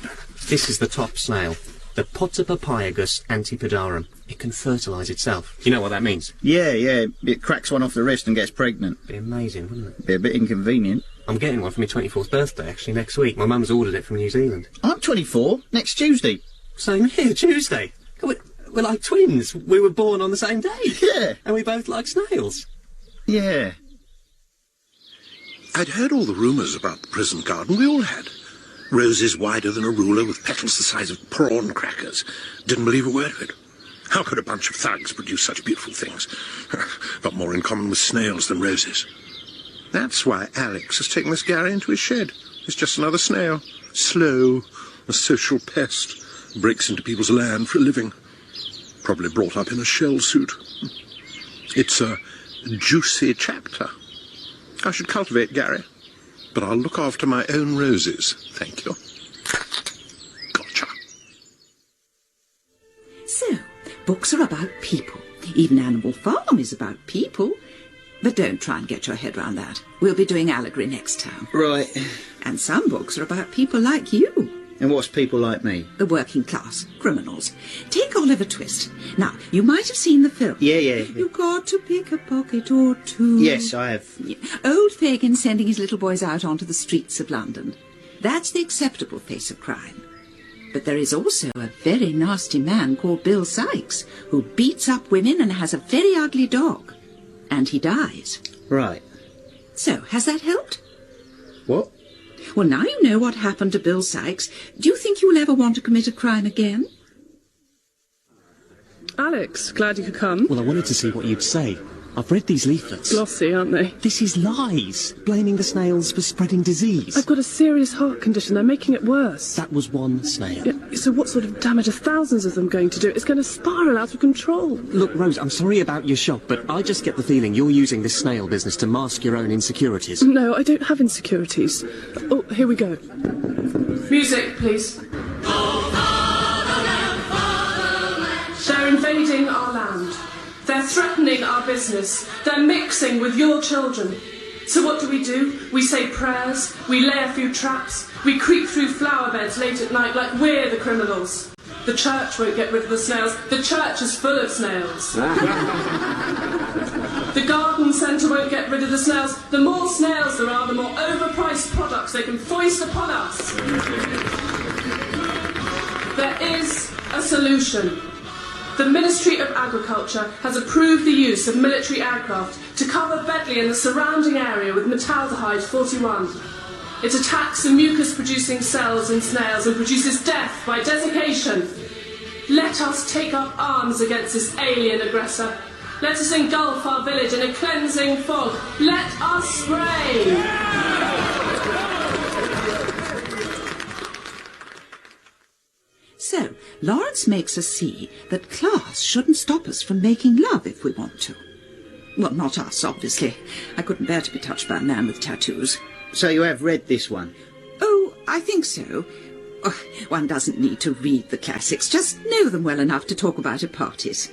this is the top snail. The Potapapyagus antipodarum. It can fertilise itself. You know what that means? Yeah, it cracks one off the wrist and gets pregnant. Be amazing, wouldn't it? Be a bit inconvenient. I'm getting one for my 24th birthday, actually, next week. My mum's ordered it from New Zealand. I'm 24, next Tuesday. Same here, Tuesday. We're like twins. We were born on the same day. Yeah. And we both like snails. Yeah. I'd heard all the rumours about the prison garden. We all had. Roses wider than a ruler with petals the size of prawn crackers. Didn't believe a word of it. How could a bunch of thugs produce such beautiful things? Got more in common with snails than roses. That's why Alex has taken this Gary into his shed. He's just another snail. Slow, a social pest. Breaks into people's land for a living. Probably brought up in a shell suit. It's a juicy chapter. I should cultivate Gary. But I'll look after my own roses, thank you. Gotcha. So, books are about people. Even Animal Farm is about people. But don't try and get your head round that. We'll be doing allegory next term. Right. And some books are about people like you. And what's people like me? The working class, criminals. Take Oliver Twist. Now, you might have seen the film. Yeah. You got to pick a pocket or two. Yes, I have. Old Fagin sending his little boys out onto the streets of London. That's the acceptable face of crime. But there is also a very nasty man called Bill Sikes, who beats up women and has a very ugly dog. And he dies. Right. So, has that helped? What? Well, now you know what happened to Bill Sikes. Do you think you will ever want to commit a crime again? Alex, glad you could come. Well, I wanted to see what you'd say. I've read these leaflets. Glossy, aren't they? This is lies, blaming the snails for spreading disease. I've got a serious heart condition. They're making it worse. That was one snail. Yeah, so what sort of damage are thousands of them going to do? It's going to spiral out of control. Look, Rose, I'm sorry about your shock, but I just get the feeling you're using this snail business to mask your own insecurities. No, I don't have insecurities. Oh, here we go. Music, please. They're invading our land. They're threatening our business. They're mixing with your children. So what do? We say prayers, we lay a few traps, we creep through flower beds late at night like we're the criminals. The church won't get rid of the snails. The church is full of snails. The garden centre won't get rid of the snails. The more snails there are, the more overpriced products they can foist upon us. There is a solution. The Ministry of Agriculture has approved the use of military aircraft to cover Beverly and the surrounding area with metaldehyde 41. It attacks the mucus-producing cells in snails and produces death by desiccation. Let us take up arms against this alien aggressor. Let us engulf our village in a cleansing fog. Let us spray! So, Lawrence makes us see that class shouldn't stop us from making love if we want to. Well, not us, obviously. I couldn't bear to be touched by a man with tattoos. So you have read this one? Oh, I think so. Oh, one doesn't need to read the classics, just know them well enough to talk about at parties.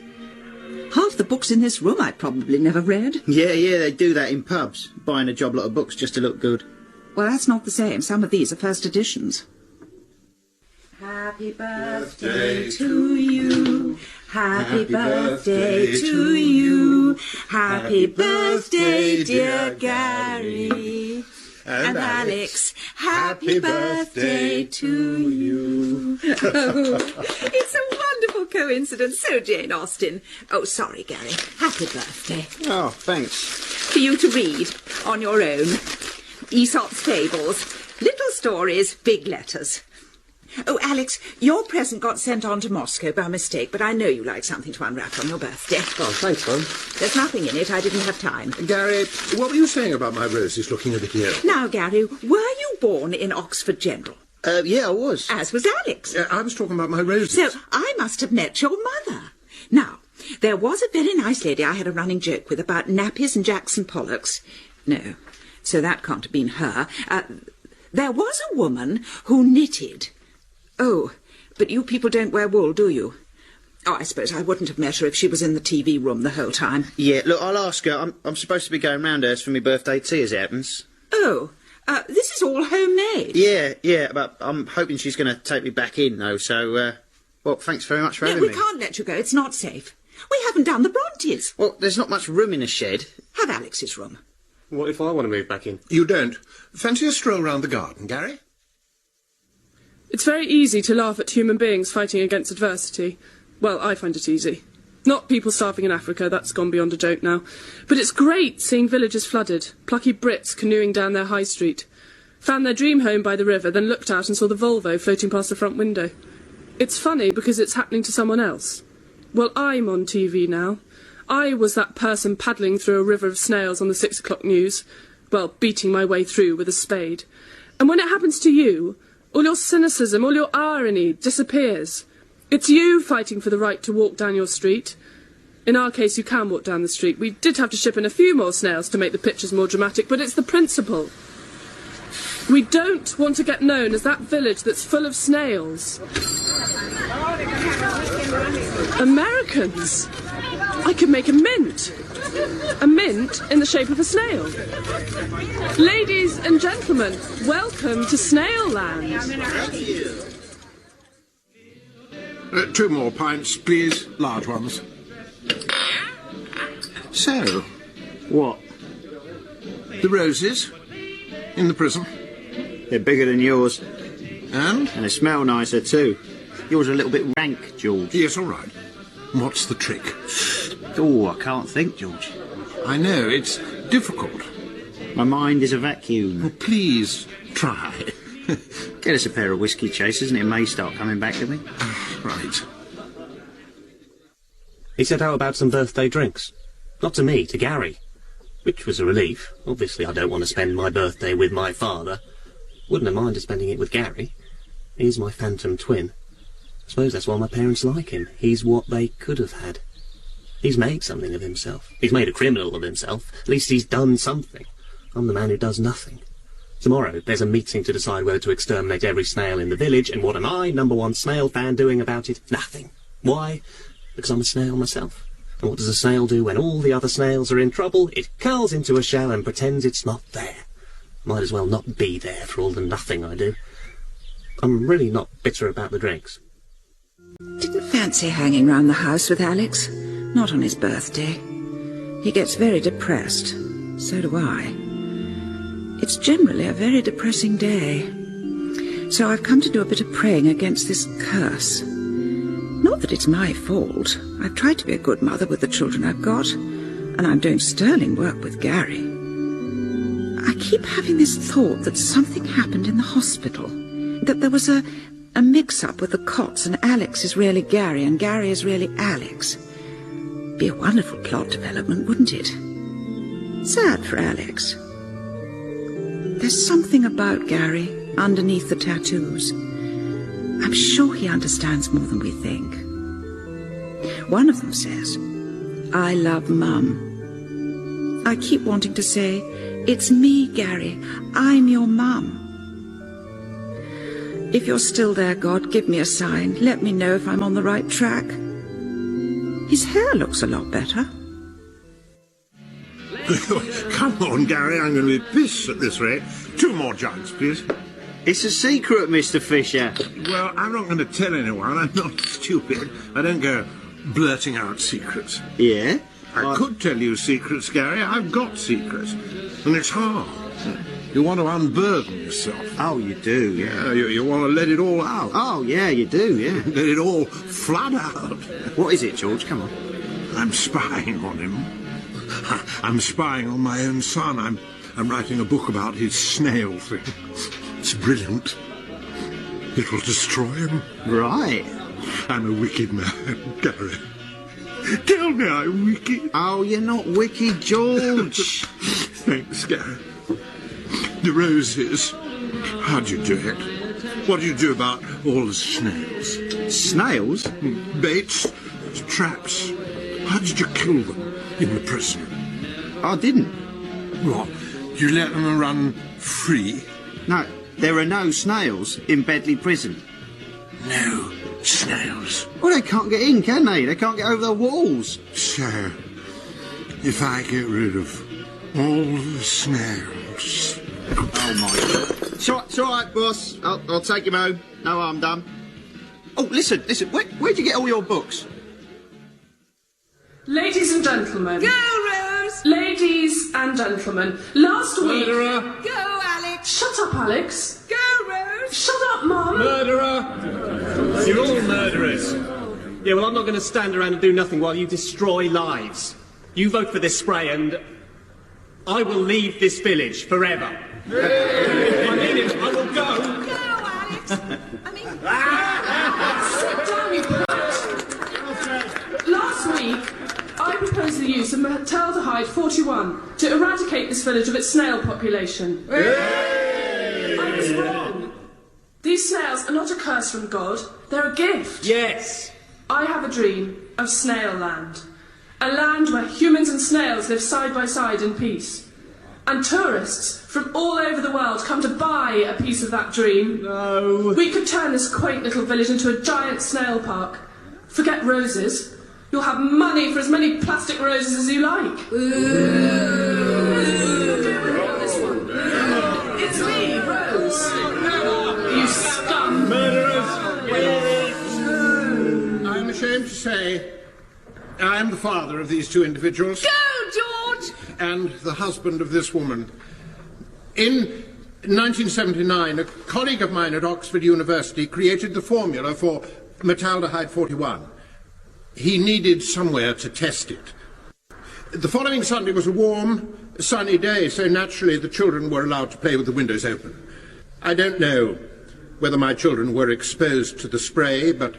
Half the books in this room I probably never read. Yeah, they do that in pubs, buying a job lot of books just to look good. Well, that's not the same. Some of these are first editions. Happy birthday to you. Happy birthday to you. Happy birthday, dear Gary. And Alex, happy birthday to you. Oh, it's a wonderful coincidence. So, Jane Austen. Oh, sorry, Gary. Happy birthday. Oh, thanks. For you to read on your own. Aesop's fables. Little stories, big letters. Oh, Alex, your present got sent on to Moscow by mistake, but I know you like something to unwrap on your birthday. Oh, thanks, Mum. There's nothing in it. I didn't have time. Gary, what were you saying about my roses looking a bit ill? Now, Gary, were you born in Oxford General? Yeah, I was. As was Alex. I was talking about my roses. So I must have met your mother. Now, there was a very nice lady I had a running joke with about nappies and Jackson Pollocks. No, so that can't have been her. There was a woman who knitted. Oh, but you people don't wear wool, do you? Oh, I suppose I wouldn't have met her if she was in the TV room the whole time. Yeah, look, I'll ask her. I'm supposed to be going round hers for my birthday tea, as it happens. Oh, this is all homemade. Yeah, but I'm hoping she's going to take me back in, though, so, well, thanks very much for having me. No, we can't let you go. It's not safe. We haven't done the Brontes. Well, there's not much room in a shed. Have Alex's room. What if I want to move back in? You don't. Fancy a stroll round the garden, Gary? It's very easy to laugh at human beings fighting against adversity. Well, I find it easy. Not people starving in Africa, that's gone beyond a joke now. But it's great seeing villages flooded, plucky Brits canoeing down their high street. Found their dream home by the river, then looked out and saw the Volvo floating past the front window. It's funny because it's happening to someone else. Well, I'm on TV now. I was that person paddling through a river of snails on the 6 o'clock news. Well, beating my way through with a spade. And when it happens to you, all your cynicism, all your irony disappears. It's you fighting for the right to walk down your street. In our case, you can walk down the street. We did have to ship in a few more snails to make the pictures more dramatic, but it's the principle. We don't want to get known as that village that's full of snails. Americans! I could make a mint. A mint in the shape of a snail. Ladies and gentlemen, welcome to Snail Land. 2 more pints, please. Large ones. So, What? the roses in the prison. They're bigger than yours. And? And they smell nicer, too. Yours are a little bit rank, George. Yes, all right. What's the trick? Oh, I can't think, George. I know, it's difficult. My mind is a vacuum. Oh, please, try. Get us a pair of whiskey chasers and it may start coming back to me. Right. He set out about some birthday drinks. Not to me, to Gary. Which was a relief. Obviously I don't want to spend my birthday with my father. Wouldn't have minded spending it with Gary. He's my phantom twin. I suppose that's why my parents like him. He's what they could have had. He's made something of himself. He's made a criminal of himself. At least he's done something. I'm the man who does nothing. Tomorrow there's a meeting to decide whether to exterminate every snail in the village, and what am I, #1 snail fan, doing about it? Nothing. Why? Because I'm a snail myself. And what does a snail do when all the other snails are in trouble? It curls into a shell and pretends it's not there. Might as well not be there for all the nothing I do. I'm really not bitter about the drinks. Didn't fancy hanging round the house with Alex. Not on his birthday. He gets very depressed. So do I. It's generally a very depressing day. So I've come to do a bit of praying against this curse. Not that it's my fault. I've tried to be a good mother with the children I've got, and I'm doing sterling work with Gary. I keep having this thought that something happened in the hospital. That there was a mix-up with the cots, and Alex is really Gary, and Gary is really Alex. Be a wonderful plot development, wouldn't it? Sad for Alex. There's something about Gary underneath the tattoos. I'm sure he understands more than we think. One of them says, I love Mum. I keep wanting to say, it's me, Gary. I'm your mum. If you're still there, God, give me a sign. Let me know if I'm on the right track. His hair looks a lot better. Come on, Gary, I'm going to be pissed at this rate. 2 more jugs, please. It's a secret, Mr. Fisher. Well, I'm not going to tell anyone. I'm not stupid. I don't go blurting out secrets. Yeah? I could tell you secrets, Gary. I've got secrets. And it's hard. You want to unburden yourself. Oh, you do, yeah. You want to let it all out. Oh, yeah, you do, yeah. Let it all flood out. What is it, George? Come on. I'm spying on him. I'm spying on my own son. I'm writing a book about his snail thing. It's brilliant. It will destroy him. Right. I'm a wicked man, Gary. Tell me I'm wicked. Oh, you're not wicked, George. Thanks, Gary. The roses. How'd you do it? What do you do about all the snails? Snails? Baits, traps. How did you kill them in the prison? I didn't. What? You let them run free? No, there are no snails in Beverly prison. No snails. Well, they can't get in, can they? They can't get over the walls. So, if I get rid of all the snails... Oh, my God. It's all right, boss. I'll take him home. No harm done. Oh, listen. Where'd you get all your books? Ladies and gentlemen. Go, Rose! Ladies and gentlemen. Last week... Murderer! Go, Alex! Shut up, Alex. Go, Rose! Shut up, Mum. Murderer! You're all murderers. Yeah, well, I'm not going to stand around and do nothing while you destroy lives. You vote for this spray and I will leave this village forever. I mean it, I will go. Go, Alex! I mean... Sit down, you prat. Last week, I proposed the use of metaldehyde 41 to eradicate this village of its snail population. I was wrong. These snails are not a curse from God, they're a gift. Yes. I have a dream of snail land. A land where humans and snails live side by side in peace. And tourists from all over the world come to buy a piece of that dream. No. We could turn this quaint little village into a giant snail park. Forget roses. You'll have money for as many plastic roses as you like. This one. It's me, Rose. You scum. Murderers! I'm ashamed to say I am the father of these 2 individuals. Go, George! And the husband of this woman. In 1979, a colleague of mine at Oxford University created the formula for metaldehyde 41. He needed somewhere to test it. The following Sunday was a warm, sunny day, so naturally the children were allowed to play with the windows open. I don't know whether my children were exposed to the spray, but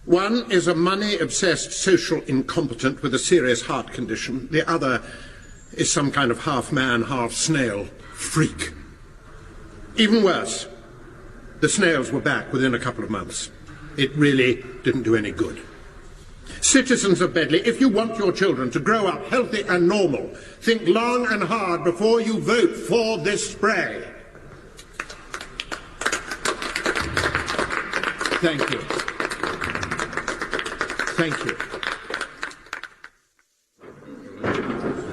one is a money-obsessed social incompetent with a serious heart condition. The other is some kind of half-man, half-snail freak. Even worse, the snails were back within a couple of months. It really didn't do any good. Citizens of Beverly, if you want your children to grow up healthy and normal, think long and hard before you vote for this spray. Thank you. Thank you.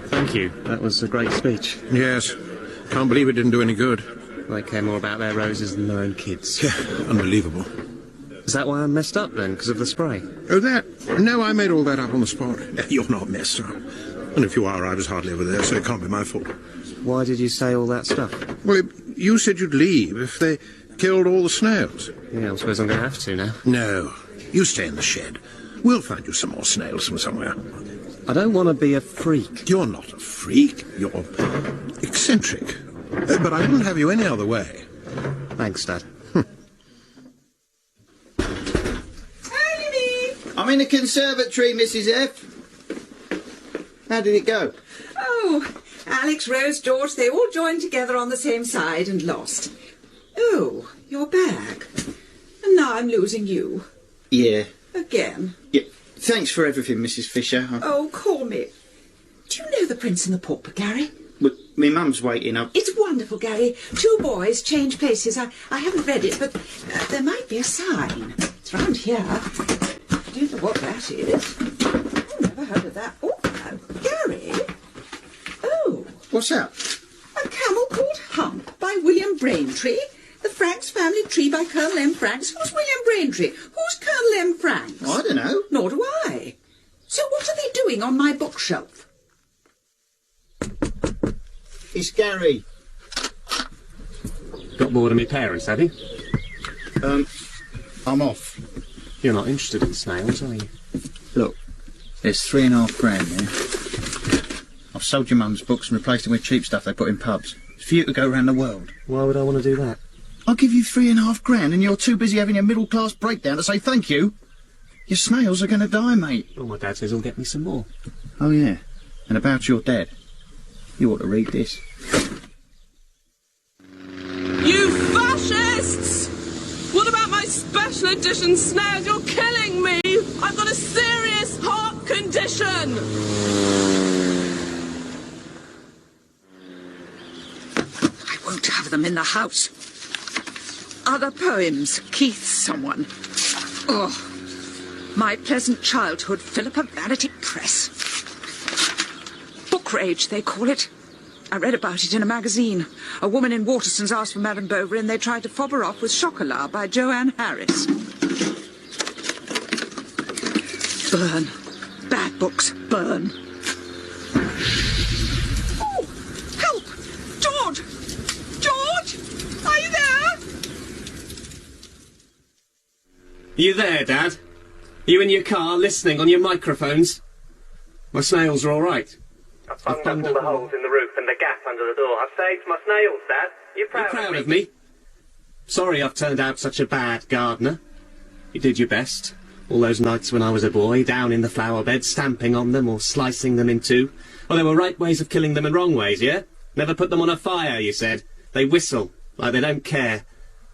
Thank you. That was a great speech. Yes. Can't believe it didn't do any good. They care more about their roses than their own kids. Yeah, unbelievable. Is that why I'm messed up then, because of the spray? Oh, that? No, I made all that up on the spot. You're not messed up. And if you are, I was hardly ever there, so it can't be my fault. Why did you say all that stuff? Well, you said you'd leave if they killed all the snails. Yeah, I suppose I'm going to have to now. No, you stay in the shed. We'll find you some more snails from somewhere. I don't want to be a freak. You're not a freak. You're eccentric. But I wouldn't have you any other way. Thanks, Dad. I'm in the conservatory, Mrs. F. How did it go? Oh, Alex, Rose, George, they all joined together on the same side and lost. Oh, your bag. And now I'm losing you. Yeah. Again. Yeah. Thanks for everything, Mrs. Fisher. Oh, call me. Do you know the Prince and the Pauper, Gary? But My mum's waiting up. It's wonderful, Gary. 2 boys change places. I haven't read it, but there might be a sign. It's round here. I don't know what that is. Oh, never heard of that. Oh, Gary. Oh. What's that? A camel called Hump by William Braintree. The Franks family tree by Colonel M. Franks. Who's William Braintree? Who's Colonel M. Franks? I don't know. Nor do I. So what are they doing on my bookshelf? It's Gary. Got bored of me parents, have you? I'm off. You're not interested in snails, are you? Look, there's £3.5 there. I've sold your mum's books and replaced them with cheap stuff they put in pubs. It's for you to go round the world. Why would I want to do that? I'll give you £3.5 and you're too busy having a middle-class breakdown to say thank you. Your snails are going to die, mate. Well, my dad says he'll get me some more. Oh, yeah. And about your dad. You ought to read this. You fascists! What about my special edition snails? You're killing me! I've got a serious heart condition! I won't have them in the house. Other poems. Keith's someone. Oh, My Pleasant Childhood, Philippa Vanity Press. Book rage, they call it. I read about it in a magazine. A woman in Waterston's asked for Madame Bovary and they tried to fob her off with Chocolat by Joanne Harris. Burn. Bad books, burn. Oh, help! George! George! Are you there? You there, Dad? You in your car, listening on your microphones? My snails are all right. I've bunged up all the holes in the roof and the gap under the door. I've saved my snails, Dad. You're proud of me? Sorry I've turned out such a bad gardener. You did your best. All those nights when I was a boy, down in the flower bed, stamping on them or slicing them in two. Well, there were right ways of killing them and wrong ways, yeah? Never put them on a fire, you said. They whistle, like they don't care.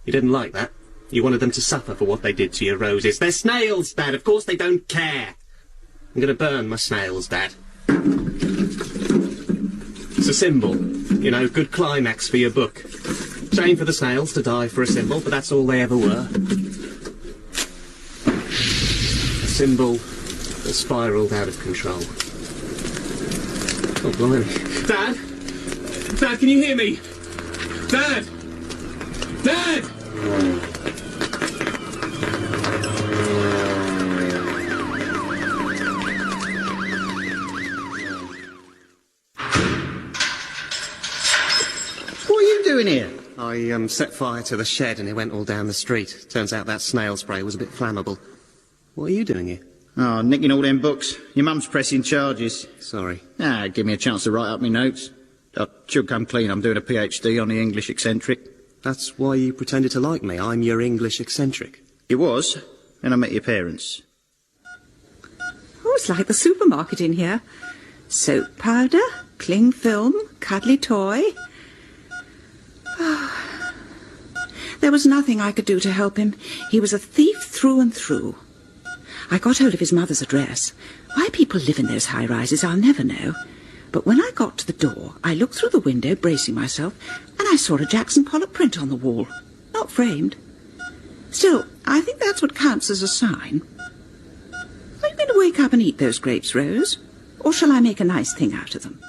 You didn't like that. You wanted them to suffer for what they did to your roses. They're snails, Dad. Of course they don't care. I'm going to burn my snails, Dad. It's a symbol. You know, good climax for your book. Shame for the snails to die for a symbol, but that's all they ever were. A symbol that spiralled out of control. Oh, blimey. Dad? Dad, can you hear me? Dad! Dad! What are you doing here? I set fire to the shed and it went all down the street. Turns out that snail spray was a bit flammable. What are you doing here? Oh, nicking all them books. Your mum's pressing charges. Sorry. Ah, give me a chance to write up my notes. I should come clean. I'm doing a PhD on the English eccentric. That's why you pretended to like me. I'm your English eccentric. It was, and I met your parents. Oh, it's like the supermarket in here. Soap powder, cling film, cuddly toy. Oh. There was nothing I could do to help him. He was a thief through and through. I got hold of his mother's address. Why people live in those high-rises, I'll never know. But when I got to the door, I looked through the window, bracing myself, and I saw a Jackson Pollock print on the wall. Not framed. Still, I think that's what counts as a sign. Are you going to wake up and eat those grapes, Rose? Or shall I make a nice thing out of them?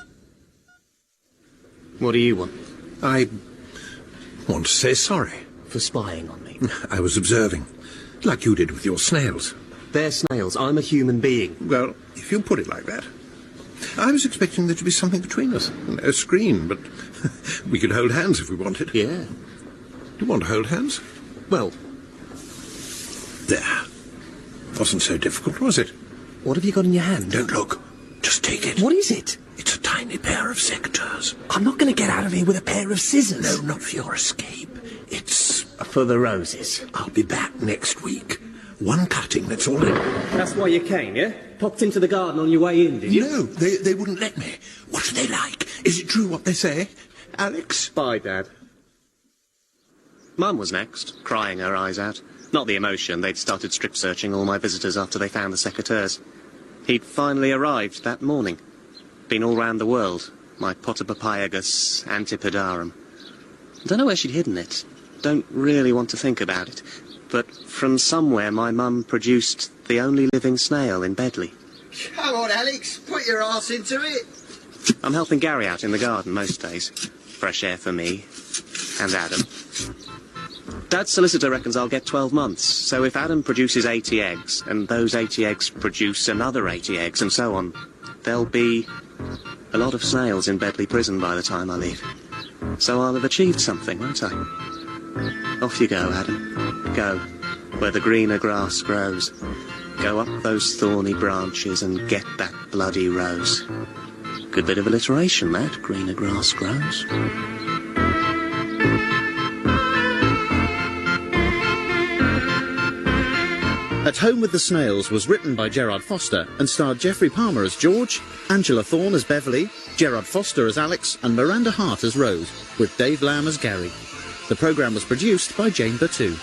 What do you want? I want to say sorry. For spying on me? I was observing, like you did with your snails. They're snails. I'm a human being. Well, if you put it like that. I was expecting there to be something between us. A screen, but we could hold hands if we wanted. Yeah. Do you want to hold hands? Well... There. Wasn't so difficult, was it? What have you got in your hand? Don't look. Just take it. What is it? It's a tiny pair of secateurs. I'm not going to get out of here with a pair of scissors. No, not for your escape. It's... for the roses. I'll be back next week. One cutting, that's all. That's why you came, yeah? Popped into the garden on your way in, did you? No, they wouldn't let me. What are they like? Is it true what they say? Alex? Bye, Dad. Mum was next, crying her eyes out. Not the emotion. They'd started strip searching all my visitors after they found the secateurs. He'd finally arrived that morning. Been all round the world, my Potapapyagus antipodarum. I don't know where she'd hidden it. Don't really want to think about it. But from somewhere my mum produced the only living snail in Bedley. Come on, Alex, put your arse into it. I'm helping Gary out in the garden most days. Fresh air for me. And Adam. Dad's solicitor reckons I'll get 12 months, so if Adam produces 80 eggs, and those 80 eggs produce another 80 eggs, and so on, there'll be a lot of snails in Bedley prison by the time I leave. So I'll have achieved something, won't I? Off you go, Adam. Go, where the greener grass grows. Go up those thorny branches and get that bloody rose. Good bit of alliteration, that, greener grass grows. At Home with the Snails was written by Gerard Foster and starred Geoffrey Palmer as George, Angela Thorne as Beverly, Gerard Foster as Alex and Miranda Hart as Rose, with Dave Lamb as Gary. The programme was produced by Jane Batu.